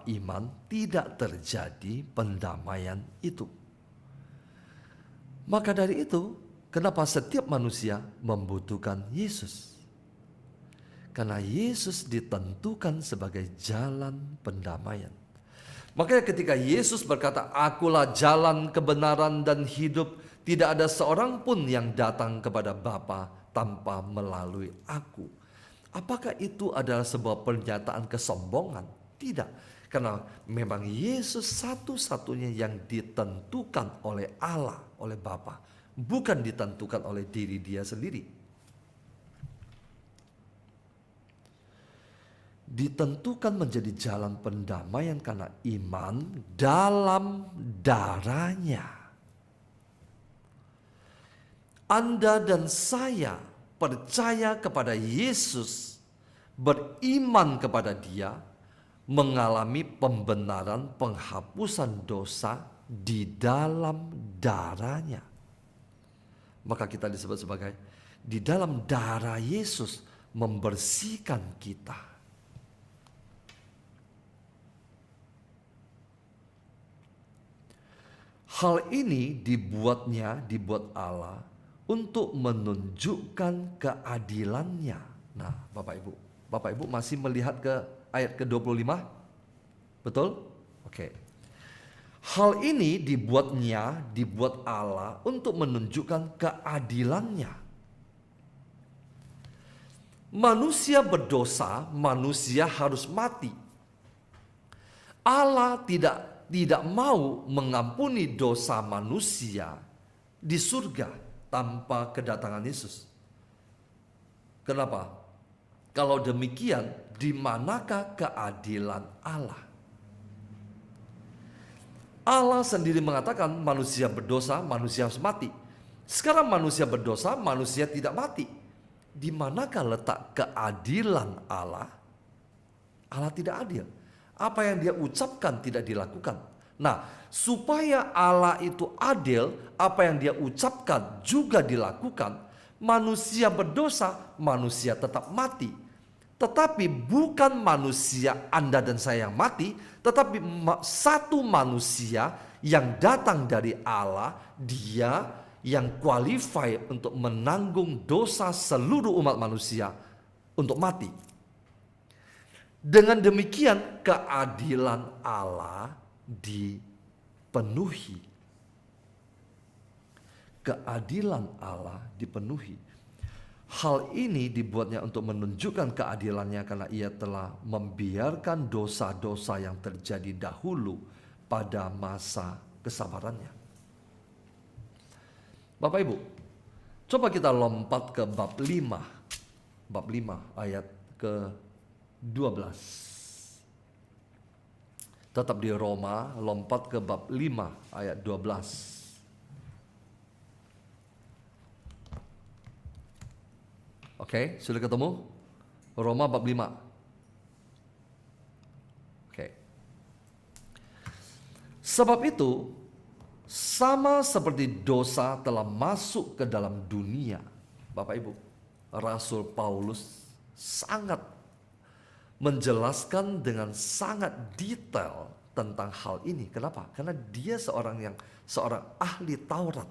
[SPEAKER 3] iman tidak terjadi pendamaian itu. Maka dari itu, kenapa setiap manusia membutuhkan Yesus? Karena Yesus ditentukan sebagai jalan pendamaian. Makanya ketika Yesus berkata, "Akulah jalan, kebenaran, dan hidup, tidak ada seorang pun yang datang kepada Bapa tanpa melalui aku." Apakah itu adalah sebuah pernyataan kesombongan? Tidak. Karena memang Yesus satu-satunya yang ditentukan oleh Allah, oleh Bapa, bukan ditentukan oleh diri dia sendiri. Ditentukan menjadi jalan pendamaian karena iman dalam darahnya. Anda dan saya percaya kepada Yesus, beriman kepada Dia, mengalami pembenaran, penghapusan dosa di dalam darahnya. Maka kita disebut sebagai di dalam darah Yesus membersihkan kita. Hal ini dibuat Allah untuk menunjukkan keadilannya. Nah, Bapak Ibu masih melihat ke ayat ke-25? Betul? Oke. Hal ini dibuat Allah untuk menunjukkan keadilannya. Manusia berdosa, manusia harus mati. Allah tidak mau mengampuni dosa manusia di surga tanpa kedatangan Yesus. Kenapa? Kalau demikian, di manakah keadilan Allah? Allah sendiri mengatakan manusia berdosa, manusia harus mati. Sekarang manusia berdosa, manusia tidak mati. Di manakah letak keadilan Allah? Allah tidak adil. Apa yang dia ucapkan tidak dilakukan. Nah, supaya Allah itu adil, apa yang dia ucapkan juga dilakukan. Manusia berdosa, manusia tetap mati. Tetapi bukan manusia Anda dan saya yang mati, tetapi satu manusia yang datang dari Allah, dia yang qualified untuk menanggung dosa seluruh umat manusia untuk mati. Dengan demikian keadilan Allah dipenuhi. keadilan Allah dipenuhi. Hal ini dibuatnya untuk menunjukkan keadilannya karena ia telah membiarkan dosa-dosa yang terjadi dahulu pada masa kesabarannya. Bapak Ibu, coba kita lompat ke bab 5. Bab 5 ayat ke-12. Tetap di Roma, lompat ke bab 5 ayat 12. Oke, sudah ketemu? Roma bab 5. Oke. Sebab itu, sama seperti dosa telah masuk ke dalam dunia. Bapak Ibu, Rasul Paulus sangat menjelaskan dengan sangat detail tentang hal ini. Kenapa? Karena dia seorang ahli Taurat.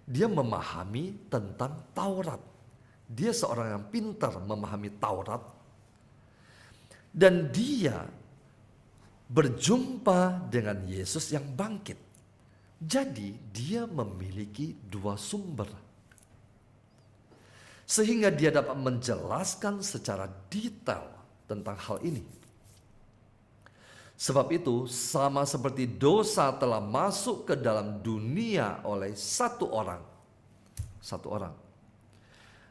[SPEAKER 3] Dia memahami tentang Taurat. Dia seorang yang pintar memahami Taurat. Dan dia berjumpa dengan Yesus yang bangkit. Jadi dia memiliki dua sumber. Sehingga dia dapat menjelaskan secara detail tentang hal ini. Sebab itu sama seperti dosa telah masuk ke dalam dunia oleh satu orang.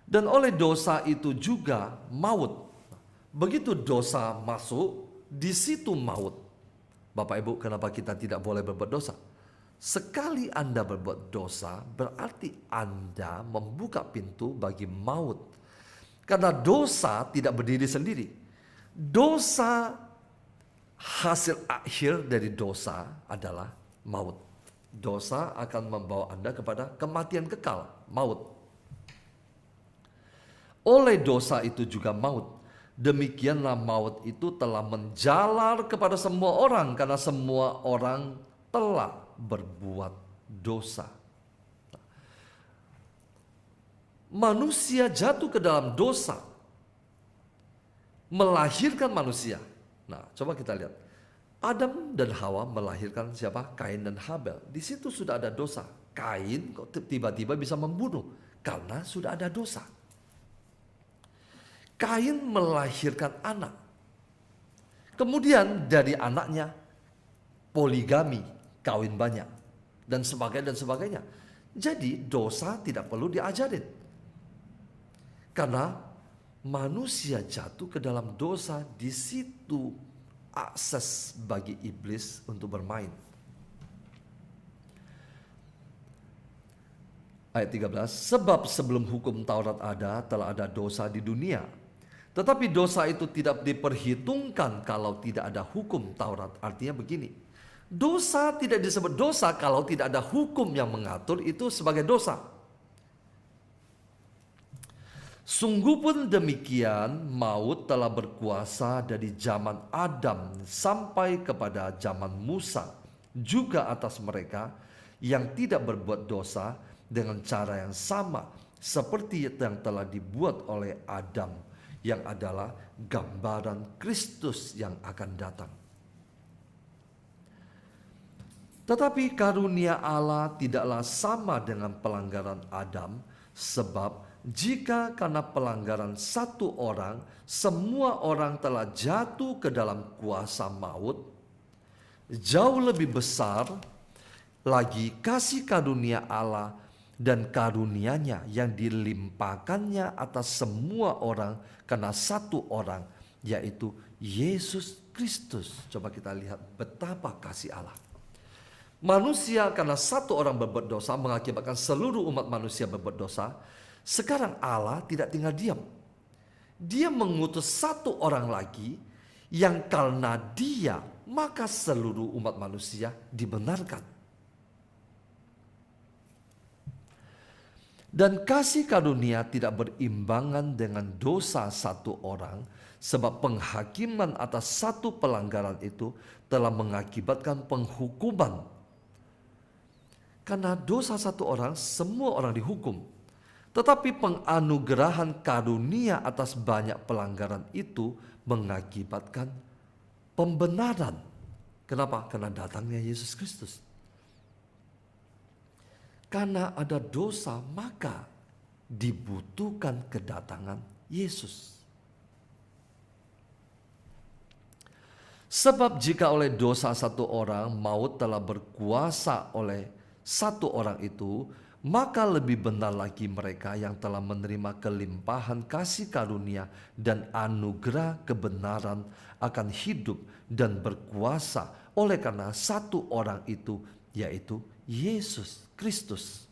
[SPEAKER 3] Dan oleh dosa itu juga maut. Begitu dosa masuk, di situ maut. Bapak Ibu, kenapa kita tidak boleh berbuat dosa? Sekali Anda berbuat dosa, berarti Anda membuka pintu bagi maut. Karena dosa tidak berdiri sendiri. Dosa, hasil akhir dari dosa adalah maut. Dosa akan membawa Anda kepada kematian kekal, maut. Oleh dosa itu juga maut. Demikianlah maut itu telah menjalar kepada semua orang karena semua orang telah berbuat dosa. Manusia jatuh ke dalam dosa, melahirkan manusia. Nah, coba kita lihat. Adam dan Hawa melahirkan siapa? Kain dan Habel. Di situ sudah ada dosa. Kain kok tiba-tiba bisa membunuh karena sudah ada dosa. Kain melahirkan anak. Kemudian dari anaknya poligami, kawin banyak, dan sebagainya. Jadi dosa tidak perlu diajarin. Karena manusia jatuh ke dalam dosa, di situ akses bagi iblis untuk bermain. Ayat 13, sebab sebelum hukum Taurat ada, telah ada dosa di dunia. Tetapi dosa itu tidak diperhitungkan kalau tidak ada hukum Taurat. Artinya begini, dosa tidak disebut dosa kalau tidak ada hukum yang mengatur itu sebagai dosa. Sungguh pun demikian, maut telah berkuasa dari zaman Adam sampai kepada zaman Musa, juga atas mereka yang tidak berbuat dosa dengan cara yang sama seperti yang telah dibuat oleh Adam, yang adalah gambaran Kristus yang akan datang. Tetapi karunia Allah tidaklah sama dengan pelanggaran Adam, sebab jika karena pelanggaran satu orang, semua orang telah jatuh ke dalam kuasa maut, jauh lebih besar lagi kasih karunia Allah dan karunia-Nya yang dilimpahkannya atas semua orang karena satu orang, yaitu Yesus Kristus. Coba kita lihat betapa kasih Allah. Manusia karena satu orang berbuat dosa mengakibatkan seluruh umat manusia berbuat dosa. Sekarang Allah tidak tinggal diam. Dia mengutus satu orang lagi yang karena dia maka seluruh umat manusia dibenarkan. Dan kasih karunia tidak berimbangan dengan dosa satu orang, sebab penghakiman atas satu pelanggaran itu telah mengakibatkan penghukuman. Karena dosa satu orang, semua orang dihukum. Tetapi penganugerahan karunia atas banyak pelanggaran itu mengakibatkan pembenaran. Kenapa? Karena datangnya Yesus Kristus. Karena ada dosa, maka dibutuhkan kedatangan Yesus. Sebab jika oleh dosa satu orang maut telah berkuasa oleh satu orang itu, maka lebih benar lagi mereka yang telah menerima kelimpahan kasih karunia dan anugerah kebenaran akan hidup dan berkuasa oleh karena satu orang itu, yaitu Yesus Kristus.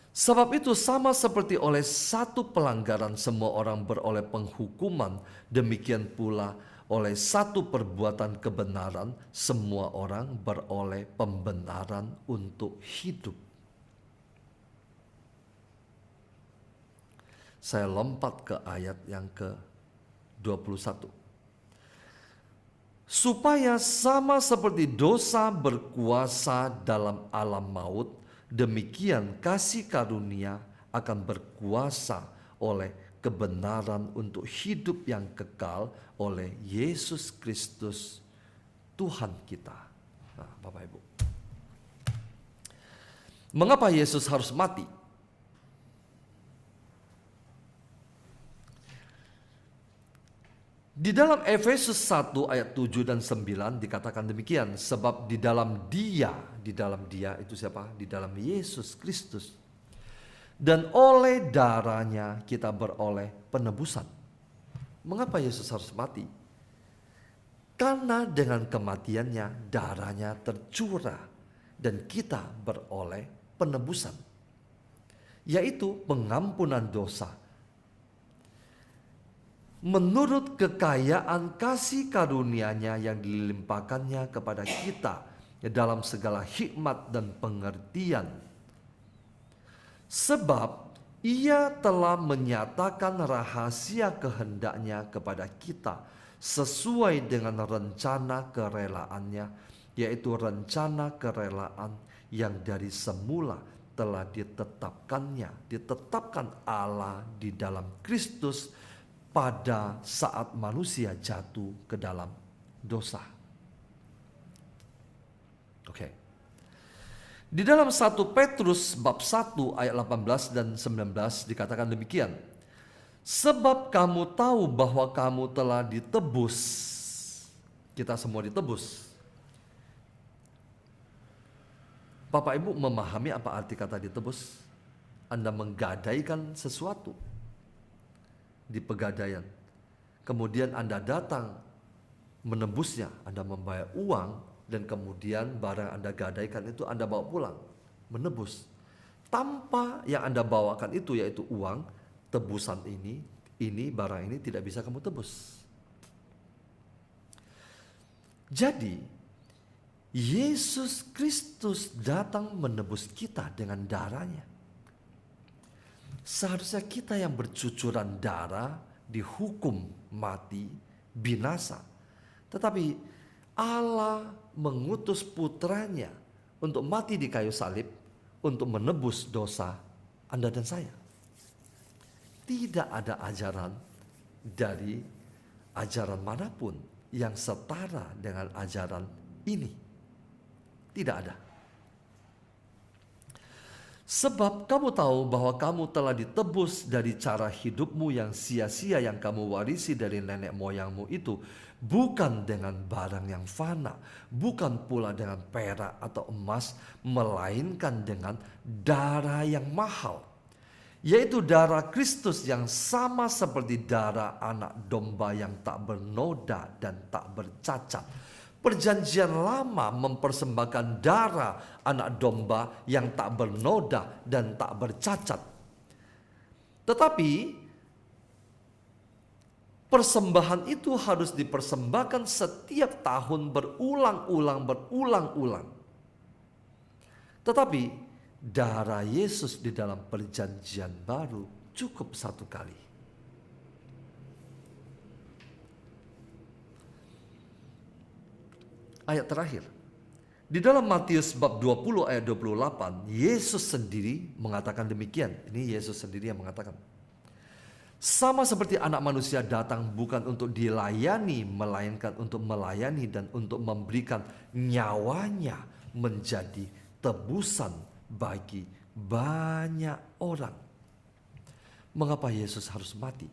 [SPEAKER 3] Sebab itu sama seperti oleh satu pelanggaran semua orang beroleh penghukuman, demikian pula oleh satu perbuatan kebenaran semua orang beroleh pembenaran untuk hidup. Saya lompat ke ayat yang ke-21. Supaya sama seperti dosa berkuasa dalam alam maut, demikian kasih karunia akan berkuasa oleh kebenaran untuk hidup yang kekal oleh Yesus Kristus Tuhan kita. Nah, Bapak Ibu, mengapa Yesus harus mati? Di dalam Efesus 1 ayat 7 dan 9 dikatakan demikian, sebab di dalam dia itu siapa? Di dalam Yesus Kristus. Dan oleh darahnya kita beroleh penebusan. Mengapa Yesus harus mati? Karena dengan kematiannya darahnya tercurah dan kita beroleh penebusan, yaitu pengampunan dosa. Menurut kekayaan kasih karunia-Nya yang dilimpahkannya kepada kita dalam segala hikmat dan pengertian. Sebab Ia telah menyatakan rahasia kehendak-Nya kepada kita sesuai dengan rencana kerelaannya, yaitu rencana kerelaan yang dari semula telah ditetapkan Allah di dalam Kristus pada saat manusia jatuh ke dalam dosa. Oke. Di dalam 1 Petrus bab 1 ayat 18 dan 19 dikatakan demikian. Sebab kamu tahu bahwa kamu telah ditebus. Kita semua ditebus. Bapak Ibu memahami apa arti kata ditebus? Anda menggadaikan sesuatu di pegadaian. Kemudian Anda datang menebusnya, Anda membayar uang, dan kemudian barang Anda gadaikan itu Anda bawa pulang, menebus. Tanpa yang Anda bawakan itu, yaitu uang, tebusan ini barang ini tidak bisa kamu tebus. Jadi Yesus Kristus datang menebus kita dengan darahnya. Seharusnya kita yang bercucuran darah dihukum mati, binasa. Tetapi Allah mengutus putranya untuk mati di kayu salib untuk menebus dosa Anda dan saya. Tidak ada ajaran dari ajaran manapun yang setara dengan ajaran ini. Tidak ada. Sebab kamu tahu bahwa kamu telah ditebus dari cara hidupmu yang sia-sia yang kamu warisi dari nenek moyangmu itu, bukan dengan barang yang fana, bukan pula dengan perak atau emas, melainkan dengan darah yang mahal, yaitu darah Kristus yang sama seperti darah anak domba yang tak bernoda dan tak bercacat. Perjanjian lama mempersembahkan darah anak domba yang tak bernoda dan tak bercacat. Tetapi persembahan itu harus dipersembahkan setiap tahun berulang-ulang. Tetapi darah Yesus di dalam perjanjian baru cukup satu kali. Ayat terakhir. Di dalam Matius bab 20 ayat 28, Yesus sendiri mengatakan demikian. Ini Yesus sendiri yang mengatakan. Sama seperti anak manusia datang bukan untuk dilayani, melainkan untuk melayani dan untuk memberikan nyawanya menjadi tebusan bagi banyak orang. Mengapa Yesus harus mati?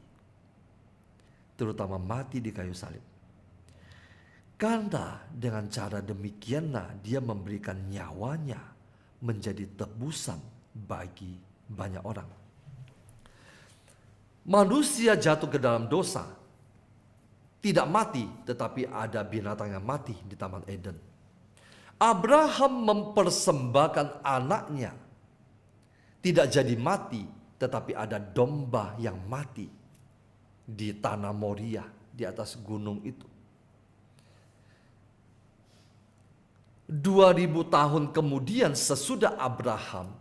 [SPEAKER 3] Terutama mati di kayu salib. Karena dengan cara demikianlah dia memberikan nyawanya menjadi tebusan bagi banyak orang. Manusia jatuh ke dalam dosa, tidak mati, tetapi ada binatang yang mati di Taman Eden. Abraham mempersembahkan anaknya, tidak jadi mati, tetapi ada domba yang mati di tanah Moria, di atas gunung itu. 2000 tahun kemudian sesudah Abraham,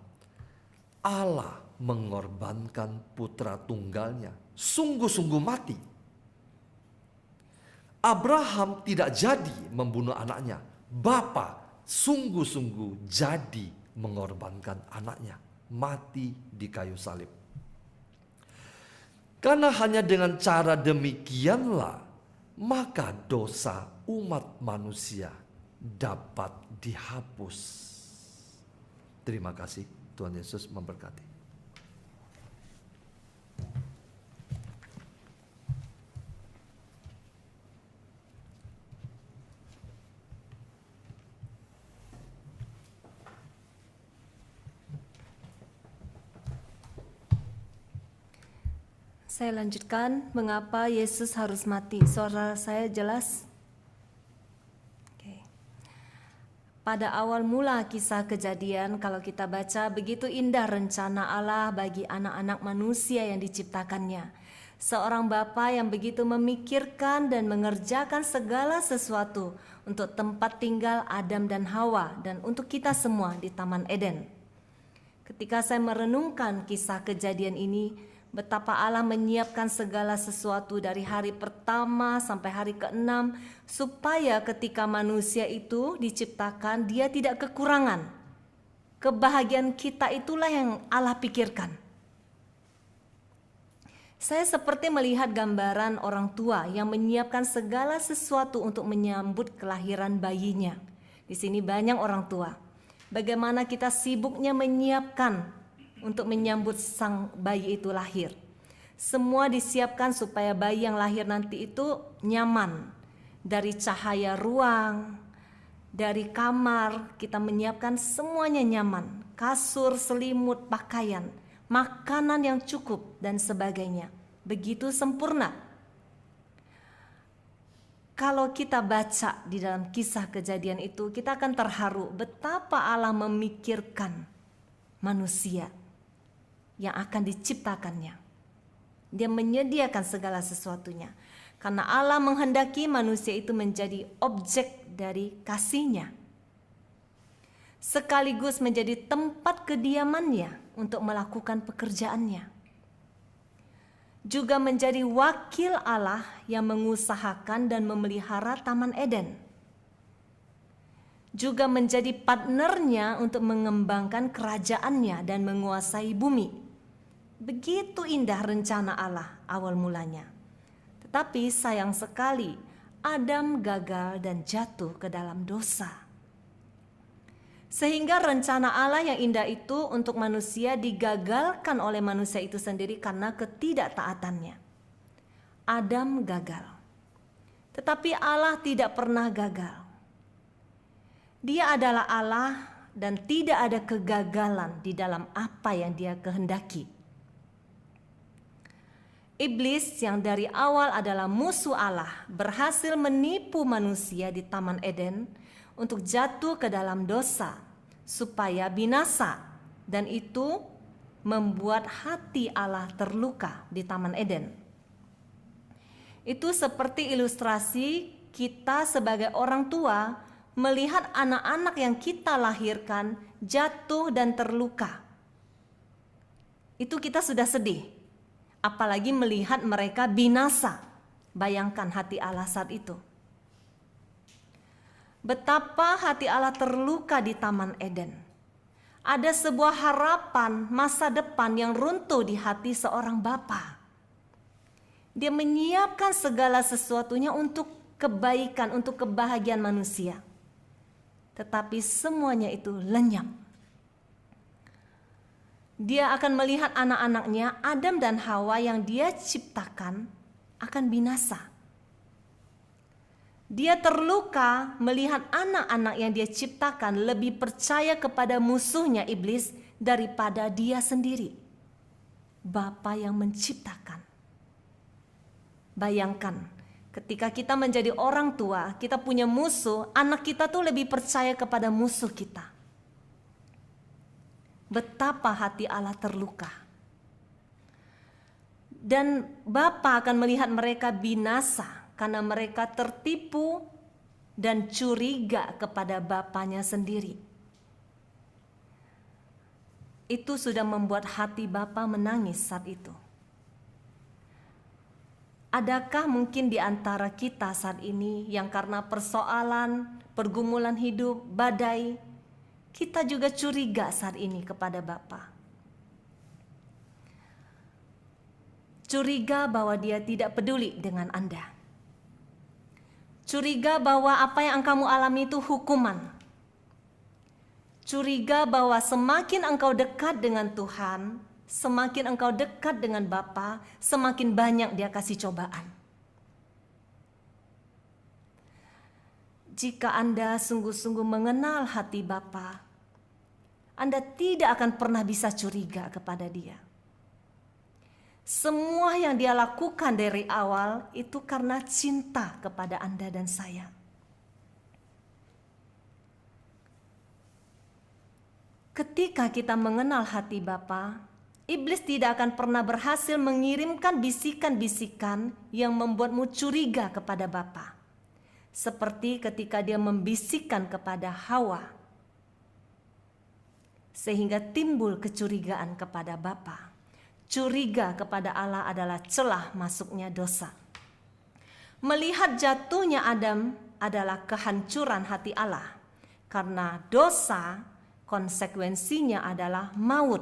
[SPEAKER 3] Allah mengorbankan putra tunggalnya, sungguh-sungguh mati. Abraham tidak jadi membunuh anaknya, Bapa sungguh-sungguh jadi mengorbankan anaknya, mati di kayu salib. Karena hanya dengan cara demikianlah maka dosa umat manusia dapat dihapus. Terima kasih, Tuhan Yesus memberkati.
[SPEAKER 1] Saya lanjutkan, mengapa Yesus harus mati. Suara saya jelas? Oke. Pada awal mula kisah Kejadian, kalau kita baca, begitu indah rencana Allah bagi anak-anak manusia yang diciptakannya. Seorang Bapa yang begitu memikirkan dan mengerjakan segala sesuatu untuk tempat tinggal Adam dan Hawa dan untuk kita semua di Taman Eden. Ketika saya merenungkan kisah Kejadian ini, betapa Allah menyiapkan segala sesuatu dari hari pertama sampai hari ke-6 supaya ketika manusia itu diciptakan dia tidak kekurangan. Kebahagiaan kita itulah yang Allah pikirkan. Saya seperti melihat gambaran orang tua yang menyiapkan segala sesuatu untuk menyambut kelahiran bayinya. Di sini banyak orang tua. Bagaimana kita sibuknya menyiapkan untuk menyambut sang bayi itu lahir. Semua disiapkan supaya bayi yang lahir nanti itu nyaman. Dari cahaya ruang, dari kamar, kita menyiapkan semuanya nyaman. Kasur, selimut, pakaian, makanan yang cukup, dan sebagainya. Begitu sempurna. Kalau kita baca di dalam kisah Kejadian itu, kita akan terharu betapa Allah memikirkan manusia yang akan diciptakannya. Dia menyediakan segala sesuatunya. Karena Allah menghendaki manusia itu menjadi objek dari kasih-Nya. Sekaligus menjadi tempat kediamannya untuk melakukan pekerjaannya. Juga menjadi wakil Allah yang mengusahakan dan memelihara Taman Eden. Juga menjadi partnernya untuk mengembangkan kerajaannya dan menguasai bumi. Begitu indah rencana Allah awal mulanya. Tetapi sayang sekali Adam gagal dan jatuh ke dalam dosa. Sehingga rencana Allah yang indah itu untuk manusia digagalkan oleh manusia itu sendiri karena ketidaktaatannya. Adam gagal. Tetapi Allah tidak pernah gagal. Dia adalah Allah dan tidak ada kegagalan di dalam apa yang Dia kehendaki. Iblis yang dari awal adalah musuh Allah berhasil menipu manusia di Taman Eden untuk jatuh ke dalam dosa supaya binasa, dan itu membuat hati Allah terluka di Taman Eden. Itu seperti ilustrasi kita sebagai orang tua melihat anak-anak yang kita lahirkan jatuh dan terluka. Itu kita sudah sedih. Apalagi melihat mereka binasa. Bayangkan hati Allah saat itu. Betapa hati Allah terluka di Taman Eden. Ada sebuah harapan masa depan yang runtuh di hati seorang bapa. Dia menyiapkan segala sesuatunya untuk kebaikan, untuk kebahagiaan manusia. tetapi semuanya itu lenyap. Dia akan melihat anak-anaknya, Adam dan Hawa yang dia ciptakan, akan binasa. Dia terluka melihat anak-anak yang dia ciptakan lebih percaya kepada musuhnya iblis daripada dia sendiri, Bapa yang menciptakan. Bayangkan, ketika kita menjadi orang tua, kita punya musuh, anak kita tuh lebih percaya kepada musuh kita. Betapa hati Allah terluka. Dan Bapa akan melihat mereka binasa karena mereka tertipu dan curiga kepada Bapanya sendiri. Itu sudah membuat hati Bapa menangis saat itu. Adakah mungkin di antara kita saat ini yang karena persoalan, pergumulan hidup, badai, kita juga curiga saat ini kepada Bapa. Curiga bahwa Dia tidak peduli dengan Anda. Curiga bahwa apa yang kamu alami itu hukuman. Curiga bahwa semakin engkau dekat dengan Tuhan, semakin engkau dekat dengan Bapa, semakin banyak Dia kasih cobaan. Jika Anda sungguh-sungguh mengenal hati Bapa, Anda tidak akan pernah bisa curiga kepada Dia. Semua yang Dia lakukan dari awal itu karena cinta kepada Anda dan saya. Ketika kita mengenal hati Bapa, iblis tidak akan pernah berhasil mengirimkan bisikan-bisikan yang membuatmu curiga kepada Bapa. Seperti ketika dia membisikkan kepada Hawa, sehingga timbul kecurigaan kepada Bapa. Curiga kepada Allah adalah celah masuknya dosa. Melihat jatuhnya Adam adalah kehancuran hati Allah, karena dosa konsekuensinya adalah maut,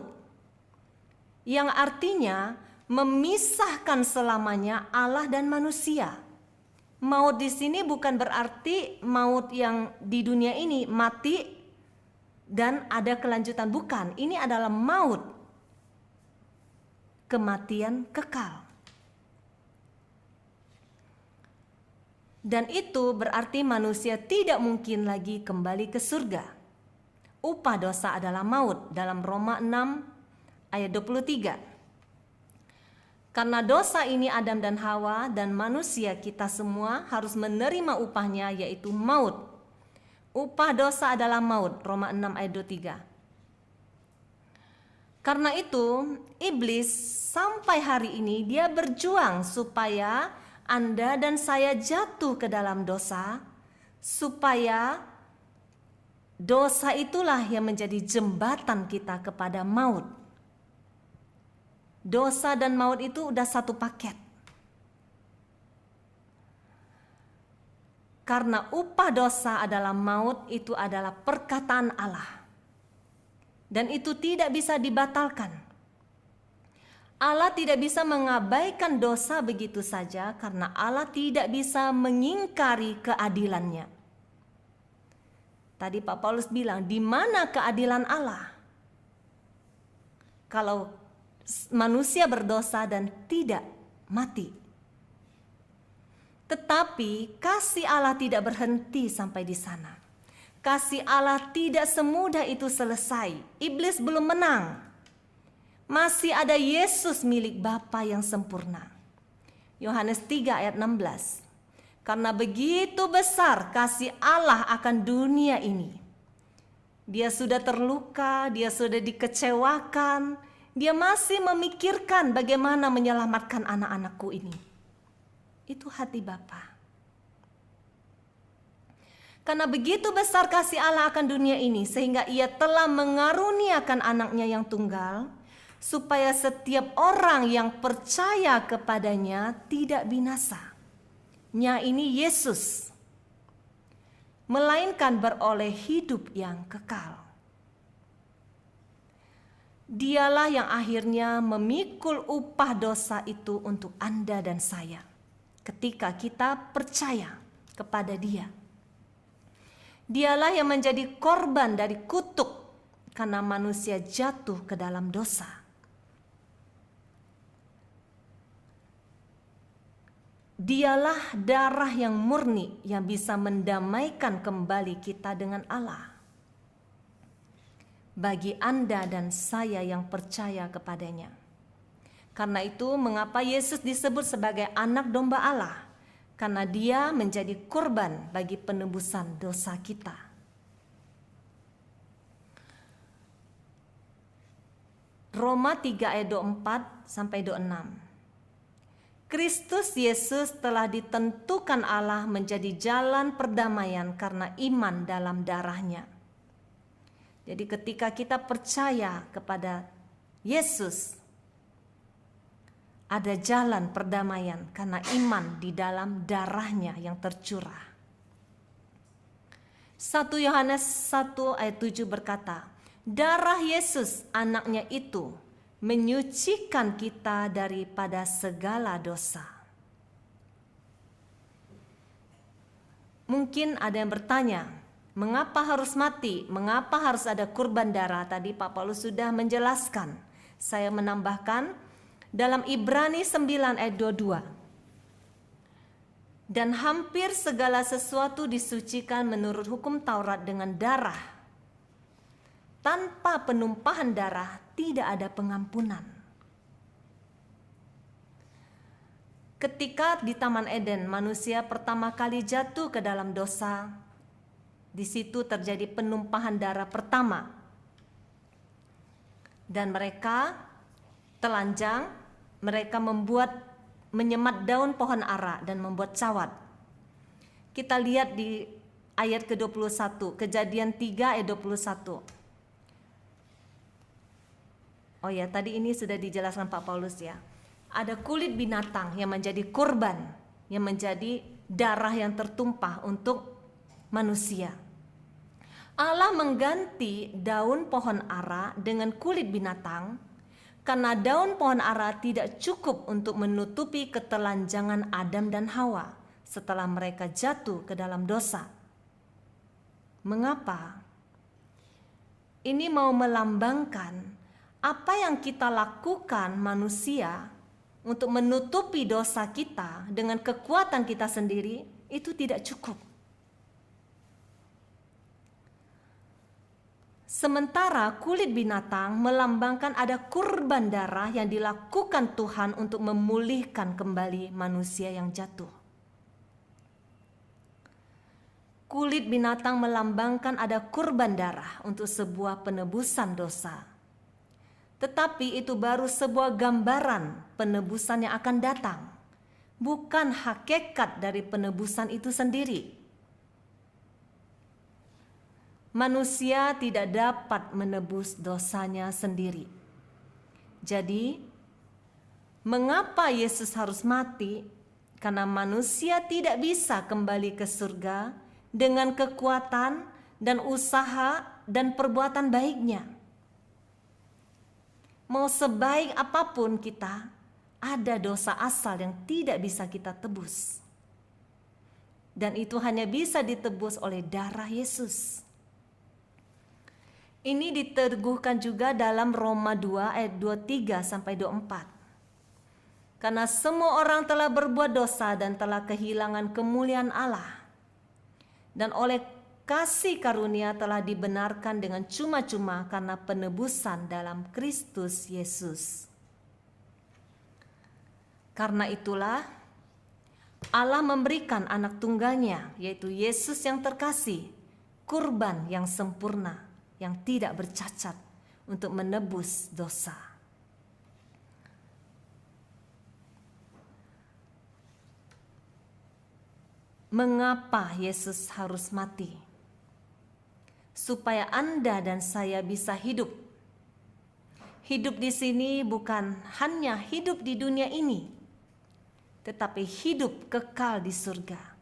[SPEAKER 1] yang artinya memisahkan selamanya Allah dan manusia. Maut di sini bukan berarti maut yang di dunia ini mati dan ada kelanjutan, bukan. Ini adalah maut, kematian kekal. Dan itu berarti manusia tidak mungkin lagi kembali ke surga. Upah dosa adalah maut dalam Roma 6 ayat 23. Karena dosa ini Adam dan Hawa dan manusia kita semua harus menerima upahnya, yaitu maut. Upah dosa adalah maut, Roma 6 ayat 23. Karena itu, iblis sampai hari ini dia berjuang supaya Anda dan saya jatuh ke dalam dosa, supaya dosa itulah yang menjadi jembatan kita kepada maut. Dosa dan maut itu udah satu paket. Karena upah dosa adalah maut, itu adalah perkataan Allah. Dan itu tidak bisa dibatalkan. Allah tidak bisa mengabaikan dosa begitu saja karena Allah tidak bisa mengingkari keadilannya. Tadi Pak Paulus bilang, di mana keadilan Allah? Kalau manusia berdosa dan tidak mati. Tetapi kasih Allah tidak berhenti sampai di sana. Kasih Allah tidak semudah itu selesai. Iblis belum menang. Masih ada Yesus milik Bapa yang sempurna. Yohanes 3 ayat 16. Karena begitu besar kasih Allah akan dunia ini. Dia sudah terluka, dia sudah dikecewakan. Dia masih memikirkan bagaimana menyelamatkan anak-anakku ini. Itu hati Bapa. Karena begitu besar kasih Allah akan dunia ini, sehingga Ia telah mengaruniakan anaknya yang tunggal, supaya setiap orang yang percaya kepadanya tidak binasa. Nya ini Yesus, melainkan beroleh hidup yang kekal. Dialah yang akhirnya memikul upah dosa itu untuk Anda dan saya. Ketika kita percaya kepada Dia. Dialah yang menjadi korban dari kutuk karena manusia jatuh ke dalam dosa. Dialah darah yang murni yang bisa mendamaikan kembali kita dengan Allah. Bagi Anda dan saya yang percaya kepadanya. Karena itu mengapa Yesus disebut sebagai anak domba Allah? Karena dia menjadi kurban bagi penebusan dosa kita. Roma 3 ayat 24 sampai 26. Kristus Yesus telah ditentukan Allah menjadi jalan perdamaian karena iman dalam darahnya. Jadi ketika kita percaya kepada Yesus, ada jalan perdamaian karena iman di dalam darahnya yang tercurah. 1 Yohanes 1 ayat 7 berkata, darah Yesus anaknya itu menyucikan kita daripada segala dosa. Mungkin ada yang bertanya, mengapa harus mati? Mengapa harus ada kurban darah? Tadi Pak Paulus sudah menjelaskan. Saya menambahkan dalam Ibrani 9 ayat 22. Dan hampir segala sesuatu disucikan menurut hukum Taurat dengan darah. Tanpa penumpahan darah tidak ada pengampunan. Ketika di Taman Eden manusia pertama kali jatuh ke dalam dosa, di situ terjadi penumpahan darah pertama. Dan mereka telanjang, mereka menyemat daun pohon ara dan membuat cawat. Kita lihat di ayat ke-21, Kejadian 3 ayat 21. Oh ya, tadi ini sudah dijelaskan Pak Paulus ya. Ada kulit binatang yang menjadi kurban, yang menjadi darah yang tertumpah untuk manusia. Allah mengganti daun pohon ara dengan kulit binatang karena daun pohon ara tidak cukup untuk menutupi ketelanjangan Adam dan Hawa setelah mereka jatuh ke dalam dosa. Mengapa? Ini mau melambangkan apa yang kita lakukan manusia untuk menutupi dosa kita dengan kekuatan kita sendiri itu tidak cukup. Sementara kulit binatang melambangkan ada kurban darah yang dilakukan Tuhan untuk memulihkan kembali manusia yang jatuh. Kulit binatang melambangkan ada kurban darah untuk sebuah penebusan dosa. Tetapi itu baru sebuah gambaran penebusan yang akan datang, bukan hakikat dari penebusan itu sendiri. Manusia tidak dapat menebus dosanya sendiri. Jadi, mengapa Yesus harus mati? Karena manusia tidak bisa kembali ke surga dengan kekuatan dan usaha dan perbuatan baiknya. Mau sebaik apapun kita, ada dosa asal yang tidak bisa kita tebus. Dan itu hanya bisa ditebus oleh darah Yesus. Ini diteguhkan juga dalam Roma 2 ayat 23 sampai 24. Karena semua orang telah berbuat dosa dan telah kehilangan kemuliaan Allah. Dan oleh kasih karunia telah dibenarkan dengan cuma-cuma karena penebusan dalam Kristus Yesus. Karena itulah Allah memberikan anak tunggalnya, yaitu Yesus yang terkasih, kurban yang sempurna, yang tidak bercacat untuk menebus dosa. Mengapa Yesus harus mati? Supaya Anda dan saya bisa hidup. Hidup di sini bukan hanya hidup di dunia ini, tetapi hidup kekal di surga.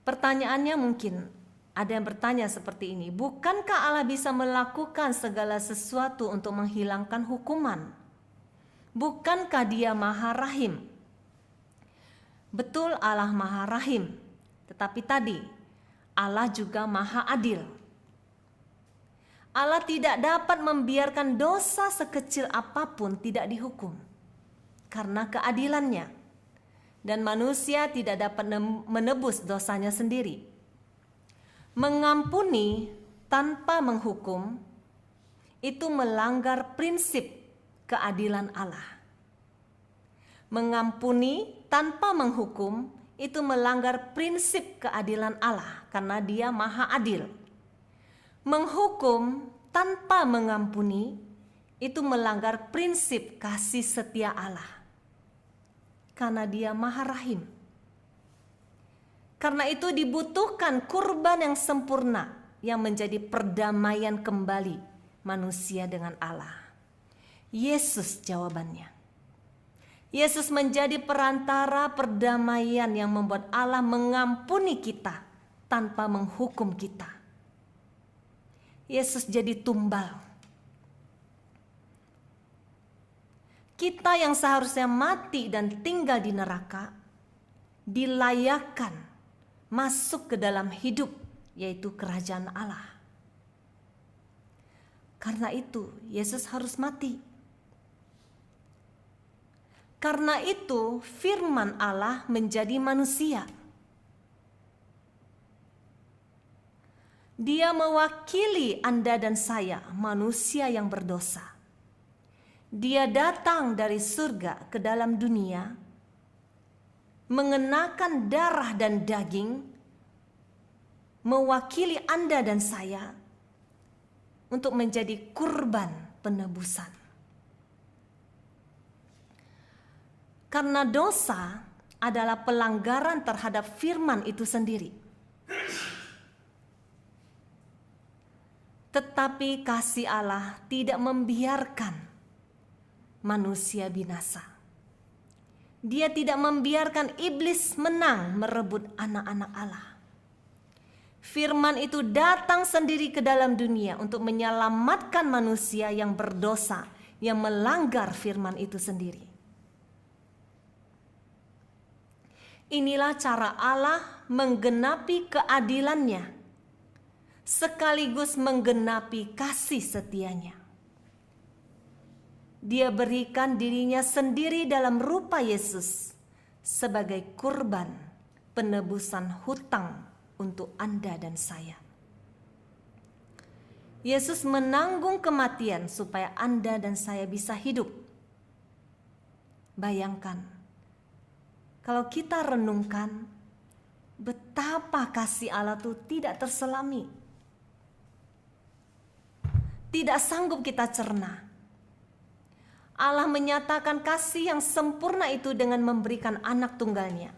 [SPEAKER 1] Pertanyaannya mungkin ada yang bertanya seperti ini, bukankah Allah bisa melakukan segala sesuatu untuk menghilangkan hukuman? Bukankah Dia Maha Rahim? Betul Allah Maha Rahim, tetapi tadi Allah juga Maha Adil. Allah tidak dapat membiarkan dosa sekecil apapun tidak dihukum karena keadilannya. Dan manusia tidak dapat menebus dosanya sendiri. Mengampuni tanpa menghukum itu melanggar prinsip keadilan Allah. Mengampuni tanpa menghukum itu melanggar prinsip keadilan Allah karena Dia Maha Adil. Menghukum tanpa mengampuni itu melanggar prinsip kasih setia Allah karena Dia Maha Rahim. Karena itu dibutuhkan kurban yang sempurna yang menjadi perdamaian kembali manusia dengan Allah. Yesus jawabannya. Yesus menjadi perantara perdamaian yang membuat Allah mengampuni kita tanpa menghukum kita. Yesus jadi tumbal. Kita yang seharusnya mati dan tinggal di neraka dilayakkan masuk ke dalam hidup, yaitu kerajaan Allah. Karena itu Yesus harus mati. Karena itu firman Allah menjadi manusia. Dia mewakili Anda dan saya, manusia yang berdosa. Dia datang dari surga ke dalam dunia, mengenakan darah dan daging, mewakili Anda dan saya untuk menjadi kurban penebusan. Karena dosa adalah pelanggaran terhadap firman itu sendiri. Tetapi kasih Allah tidak membiarkan manusia binasa. Dia tidak membiarkan iblis menang merebut anak-anak Allah. Firman itu datang sendiri ke dalam dunia untuk menyelamatkan manusia yang berdosa, yang melanggar firman itu sendiri. Inilah cara Allah menggenapi keadilannya, sekaligus menggenapi kasih setianya. Dia berikan dirinya sendiri dalam rupa Yesus sebagai kurban penebusan hutang untuk Anda dan saya. Yesus menanggung kematian supaya Anda dan saya bisa hidup. Bayangkan, kalau kita renungkan betapa kasih Allah itu tidak terselami. Tidak sanggup kita cerna. Allah menyatakan kasih yang sempurna itu dengan memberikan anak tunggalnya.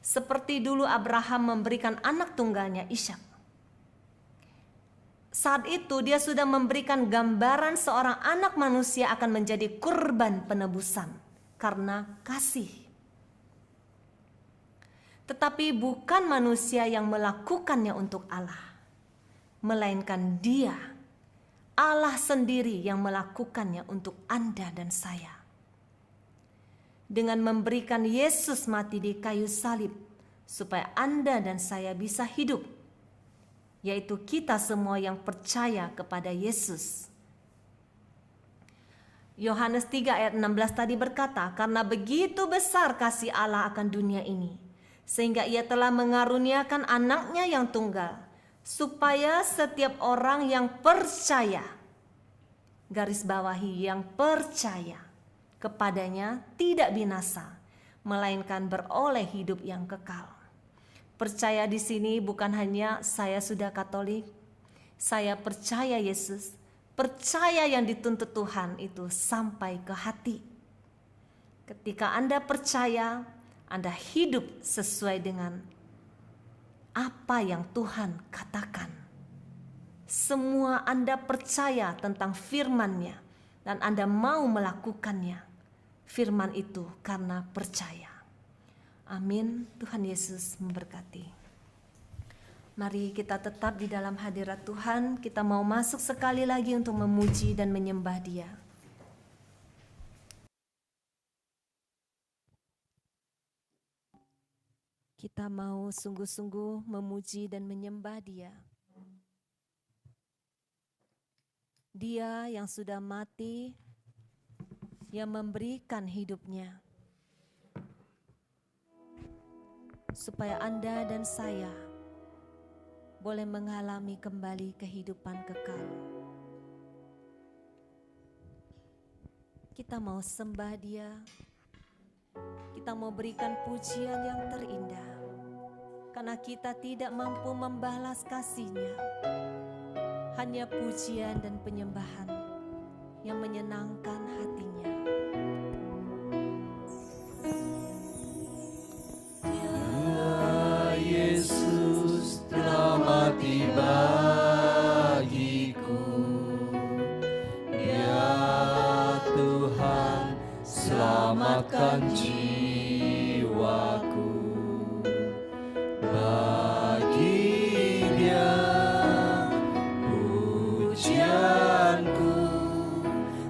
[SPEAKER 1] Seperti dulu Abraham memberikan anak tunggalnya Ishak. Saat itu dia sudah memberikan gambaran seorang anak manusia akan menjadi kurban penebusan karena kasih. Tetapi bukan manusia yang melakukannya untuk Allah, melainkan Dia, Allah sendiri yang melakukannya untuk Anda dan saya. Dengan memberikan Yesus mati di kayu salib supaya Anda dan saya bisa hidup, yaitu kita semua yang percaya kepada Yesus. Yohanes 3 ayat 16 tadi berkata, karena begitu besar kasih Allah akan dunia ini, sehingga Ia telah mengaruniakan anaknya yang tunggal, supaya setiap orang yang percaya, garis bawahi yang percaya kepadanya tidak binasa, melainkan beroleh hidup yang kekal. Percaya di sini bukan hanya saya sudah Katolik, saya percaya Yesus, percaya yang dituntut Tuhan itu sampai ke hati. Ketika Anda percaya, Anda hidup sesuai dengan apa yang Tuhan katakan. Semua Anda percaya tentang firman-Nya dan Anda mau melakukannya. Firman itu karena percaya. Amin. Tuhan Yesus memberkati. Mari kita tetap di dalam hadirat Tuhan. Kita mau masuk sekali lagi untuk memuji dan menyembah Dia. Kita mau sungguh-sungguh memuji dan menyembah Dia. Dia yang sudah mati, yang memberikan hidupnya, supaya Anda dan saya boleh mengalami kembali kehidupan kekal. Kita mau sembah Dia, kita mau berikan pujian yang terindah, karena kita tidak mampu membalas kasih-Nya. Hanya pujian dan penyembahan yang menyenangkan hati-Nya.
[SPEAKER 3] Dia Yesus telah mati bagiku. Dia Tuhan selamatkan jiwaku. Bagi Dia pujianku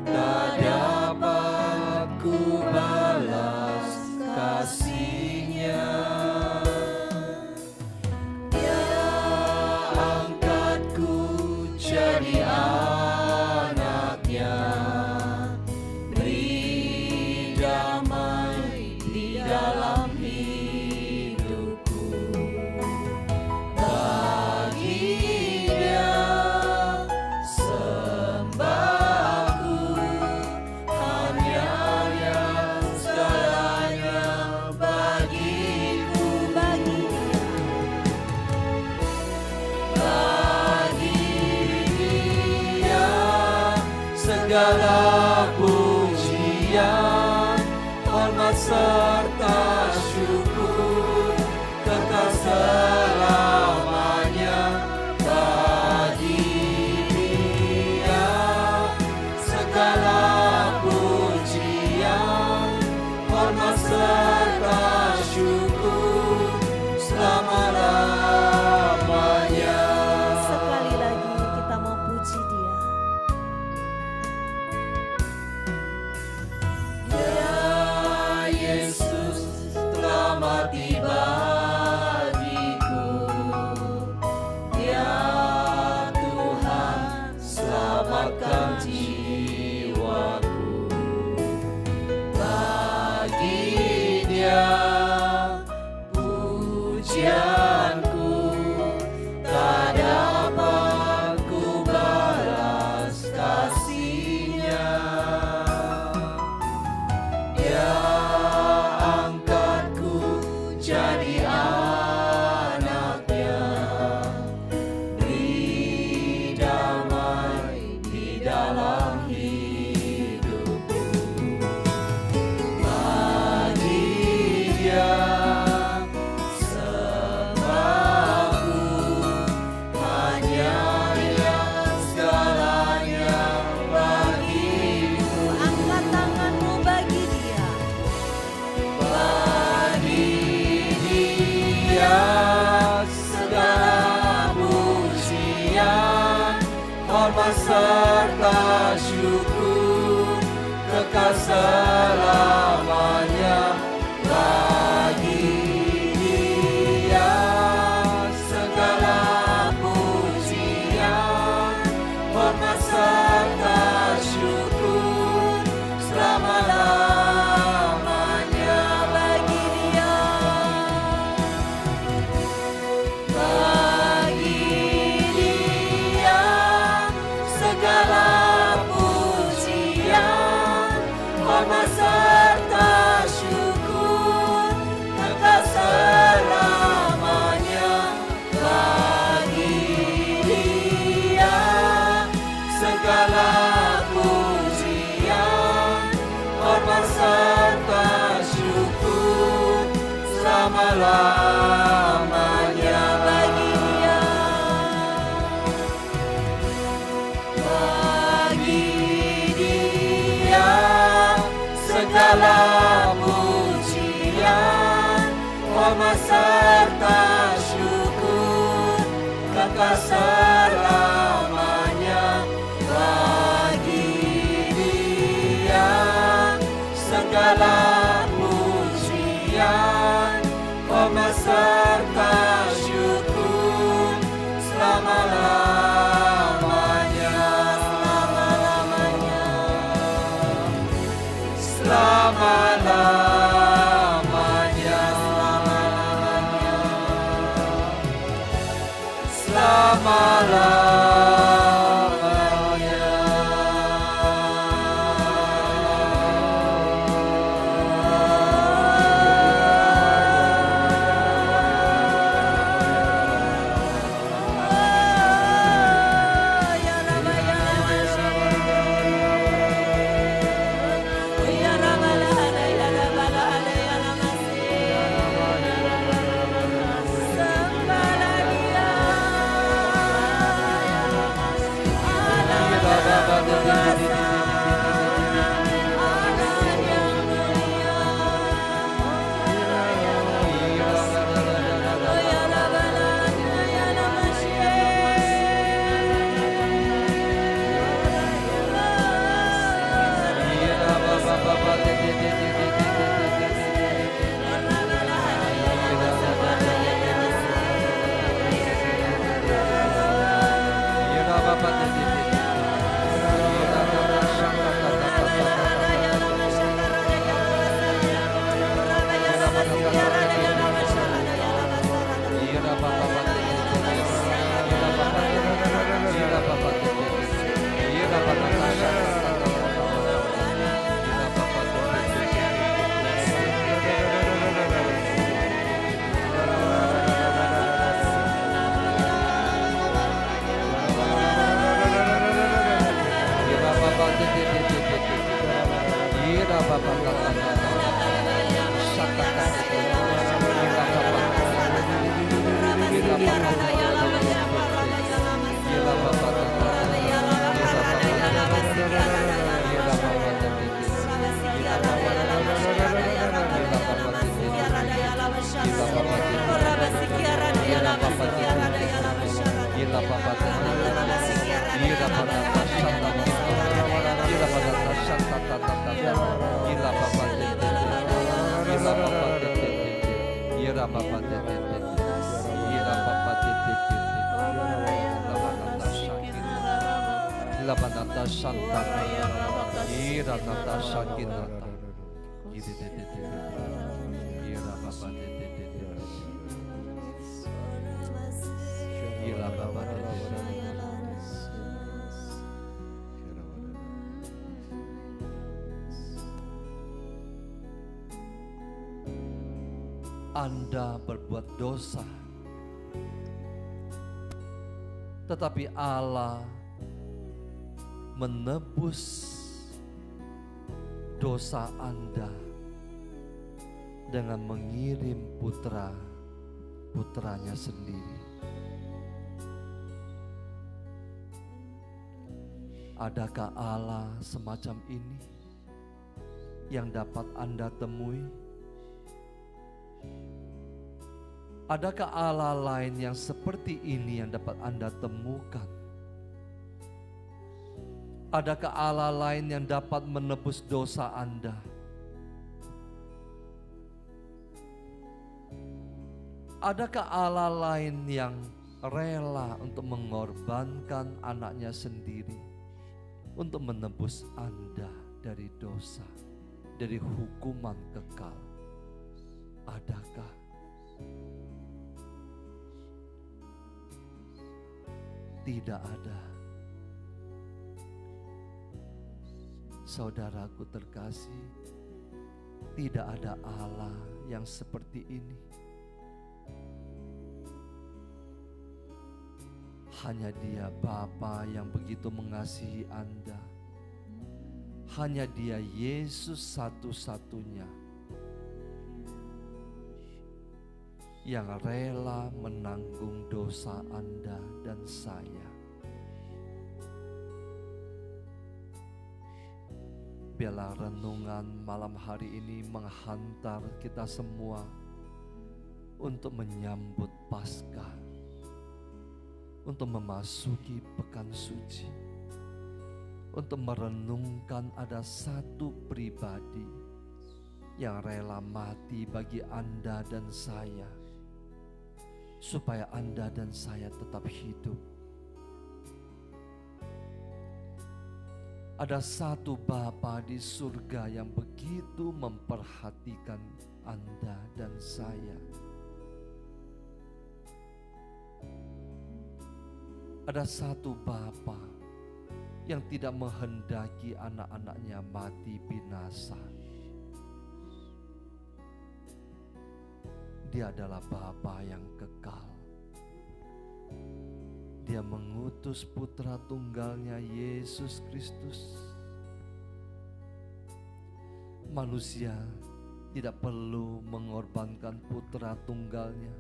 [SPEAKER 3] tak dapat ku balas kasih-Nya. Dia angkatku jadi anak-Nya, beri damai di dalam hidupku. Bagi Dia sembahku, hanya yang segalanya bagiku. Bagi Dia segala pujian, hormat serta syukur kekal selamanya. Bagi Dia segala pujian, hormat serta syukur selama-lamanya.
[SPEAKER 1] Sekali lagi kita mau puji Dia.
[SPEAKER 3] Dia Yesus telah mati bagiku. Dia Tuhan selamatkan jiwaku. Bagi Dia pujianku tak dapat ku balas kasih-Nya. Dia angkatku jadi anak-Nya, beri damai di dalam hidupku. Bagi Dia sembahku, hanya yang segalanya bagiku.
[SPEAKER 1] Angkat tanganmu bagi Dia.
[SPEAKER 3] Bagi Dia segala pujian, hormat serta syukur kekal selamanya. Bagi Dia segala pujian, hormat serta syukur selama-lamanya. Bagi Dia, bagi Dia segala pujian, hormat serta syukur kekal selamanya. Bagi Dia segala pujian, hormat serta syukur selama-lamanya. Bagi Dia, bagi Dia segala pujian, hormat serta syukur kekal selamanya. Bagi Dia segala pujian, hormat
[SPEAKER 4] serta syukur selama-lamanya, selama-lamanya, selama-lamanya.
[SPEAKER 3] Anda berbuat dosa, tetapi Allah menebus dosa Anda dengan mengirim putranya sendiri. Adakah Allah semacam ini yang dapat Anda temui? Adakah Allah lain yang seperti ini yang dapat Anda temukan? Adakah Allah lain yang dapat menebus dosa Anda? Adakah Allah lain yang rela untuk mengorbankan anaknya sendiri untuk menebus Anda dari dosa, dari hukuman kekal? Adakah? Tidak ada. Saudaraku terkasih, tidak ada Allah yang seperti ini. Hanya Dia Bapa yang begitu mengasihi Anda. Hanya Dia Yesus satu-satunya yang rela menanggung dosa Anda dan saya. Biarlah renungan malam hari ini menghantar kita semua untuk menyambut Paskah, untuk memasuki pekan suci, untuk merenungkan ada satu pribadi yang rela mati bagi Anda dan saya, supaya Anda dan saya tetap hidup. Ada satu Bapa di surga yang begitu memperhatikan Anda dan saya. Ada satu Bapa yang tidak menghendaki anak-anaknya mati binasa. Dia adalah Bapa yang kekal. Dia mengutus putra tunggalnya Yesus Kristus. Manusia tidak perlu mengorbankan putra tunggalnya,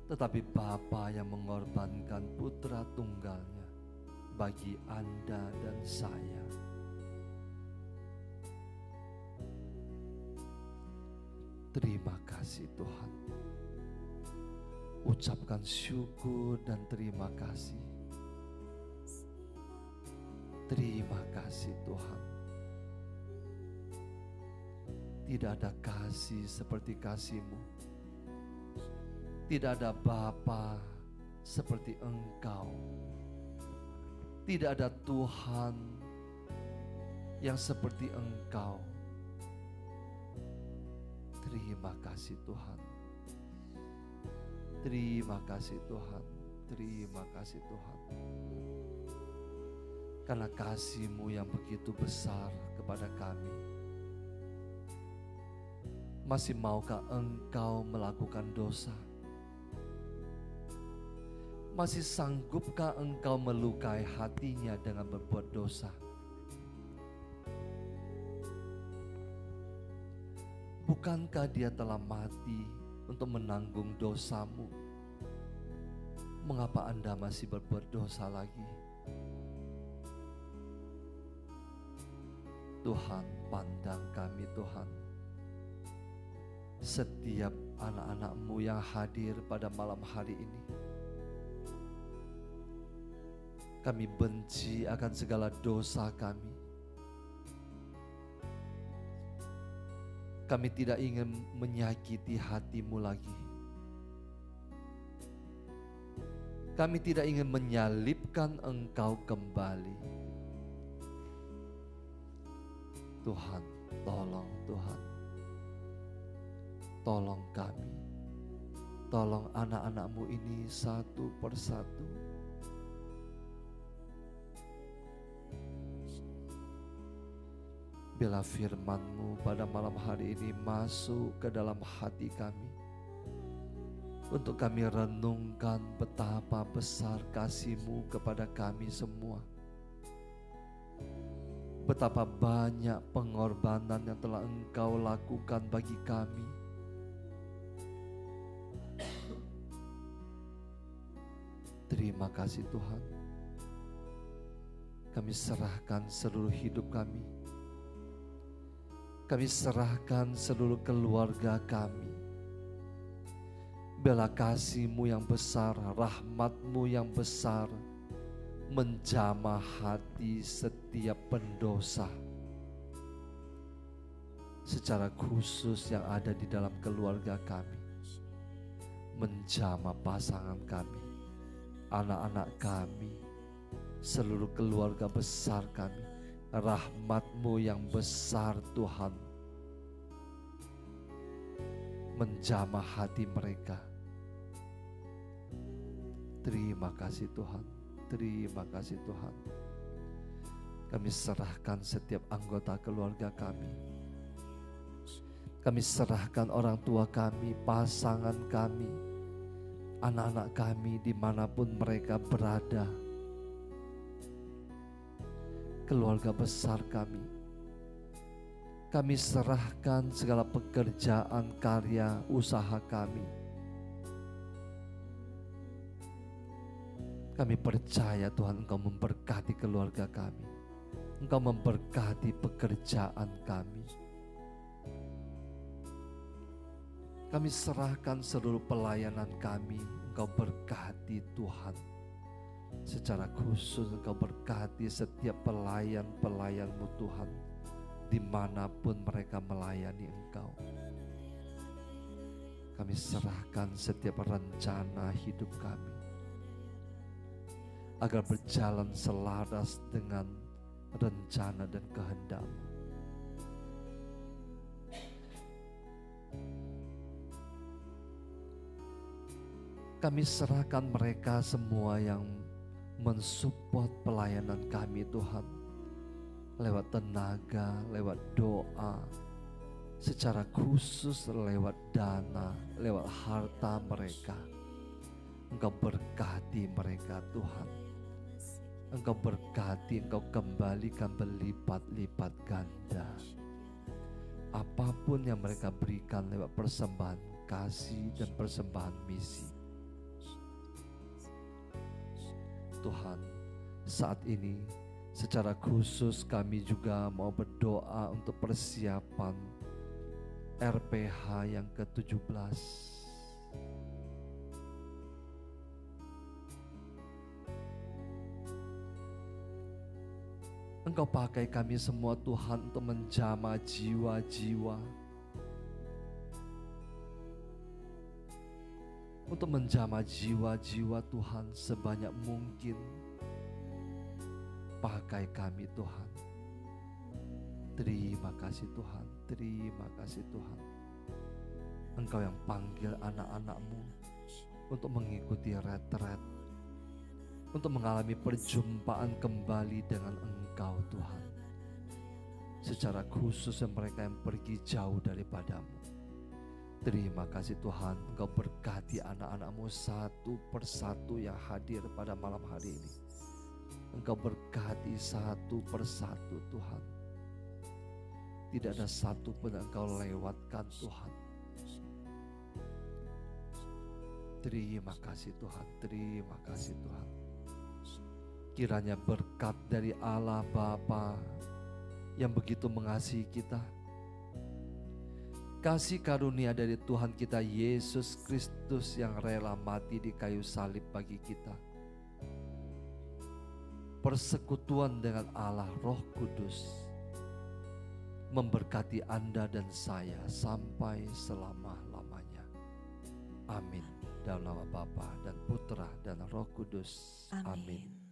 [SPEAKER 3] tetapi Bapa yang mengorbankan putra tunggalnya bagi Anda dan saya. Terima kasih Tuhan. Ucapkan syukur dan terima kasih. Terima kasih Tuhan. Tidak ada kasih seperti kasih-Mu. Tidak ada Bapa seperti Engkau. Tidak ada Tuhan yang seperti Engkau. Terima kasih Tuhan. Terima kasih Tuhan. Terima kasih Tuhan. Karena kasih-Mu yang begitu besar kepada kami. Masih maukah Engkau melakukan dosa? Masih sanggupkah Engkau melukai hatinya dengan berbuat dosa? Bukankah Dia telah mati untuk menanggung dosamu? Mengapa Anda masih berbuat dosa lagi? Tuhan, pandang kami Tuhan. Setiap anak-anak-Mu yang hadir pada malam hari ini. Kami benci akan segala dosa kami. Kami tidak ingin menyakiti hati-Mu lagi. Kami tidak ingin menyalibkan Engkau kembali. Tuhan, tolong Tuhan. Tolong kami. Tolong anak-anak-Mu ini satu persatu. Bila firman-Mu pada malam hari ini masuk ke dalam hati kami, untuk kami renungkan betapa besar kasih-Mu kepada kami semua. Betapa banyak pengorbanan yang telah Engkau lakukan bagi kami. Terima kasih Tuhan. Kami serahkan seluruh hidup kami. Kami serahkan seluruh keluarga kami. Bela kasih-Mu yang besar, rahmat-Mu yang besar, menjamah hati setiap pendosa. Secara khusus yang ada di dalam keluarga kami. Menjamah pasangan kami, anak-anak kami, seluruh keluarga besar kami. Rahmat-Mu yang besar Tuhan menjamah hati mereka. Terima kasih Tuhan. Terima kasih Tuhan. Kami serahkan setiap anggota keluarga kami. Kami serahkan orang tua kami, pasangan kami, anak-anak kami dimanapun mereka berada. Keluarga besar kami. Kami serahkan segala pekerjaan, karya, usaha kami. Kami percaya Tuhan Engkau memberkati keluarga kami. Engkau memberkati pekerjaan kami. Kami serahkan seluruh pelayanan kami. Engkau berkati Tuhan. Secara khusus Engkau berkati setiap pelayan-pelayan-Mu Tuhan, dimanapun mereka melayani Engkau. Kami serahkan setiap rencana hidup kami agar berjalan selaras dengan rencana dan kehendak-Mu. Kami serahkan mereka semua yang mensupport pelayanan kami Tuhan, lewat tenaga, lewat doa, secara khusus lewat dana, lewat harta mereka. Engkau berkati mereka Tuhan. Engkau berkati, Engkau kembalikan berlipat-lipat ganda. Apapun yang mereka berikan lewat persembahan kasih dan persembahan misi. Tuhan, saat ini secara khusus kami juga mau berdoa untuk persiapan RPH yang ke-17. Engkau pakai kami semua Tuhan untuk menjamah jiwa-jiwa, untuk menjamah jiwa-jiwa Tuhan sebanyak mungkin. Pakai kami Tuhan. Terima kasih Tuhan, terima kasih Tuhan. Engkau yang panggil anak-anak-Mu untuk mengikuti retret, untuk mengalami perjumpaan kembali dengan Engkau Tuhan. Secara khusus mereka yang pergi jauh daripada-Mu. Terima kasih Tuhan, Engkau berkati anak-anak-Mu satu persatu yang hadir pada malam hari ini. Engkau berkati satu persatu Tuhan. Tidak ada satu pun yang Engkau lewatkan Tuhan. Terima kasih Tuhan, terima kasih Tuhan. Kiranya berkat dari Allah Bapa yang begitu mengasihi kita, kasih karunia dari Tuhan kita Yesus Kristus yang rela mati di kayu salib bagi kita, persekutuan dengan Allah Roh Kudus memberkati Anda dan saya sampai selama-lamanya. Amin. Dalam nama Bapa dan Putra dan Roh Kudus. Amin.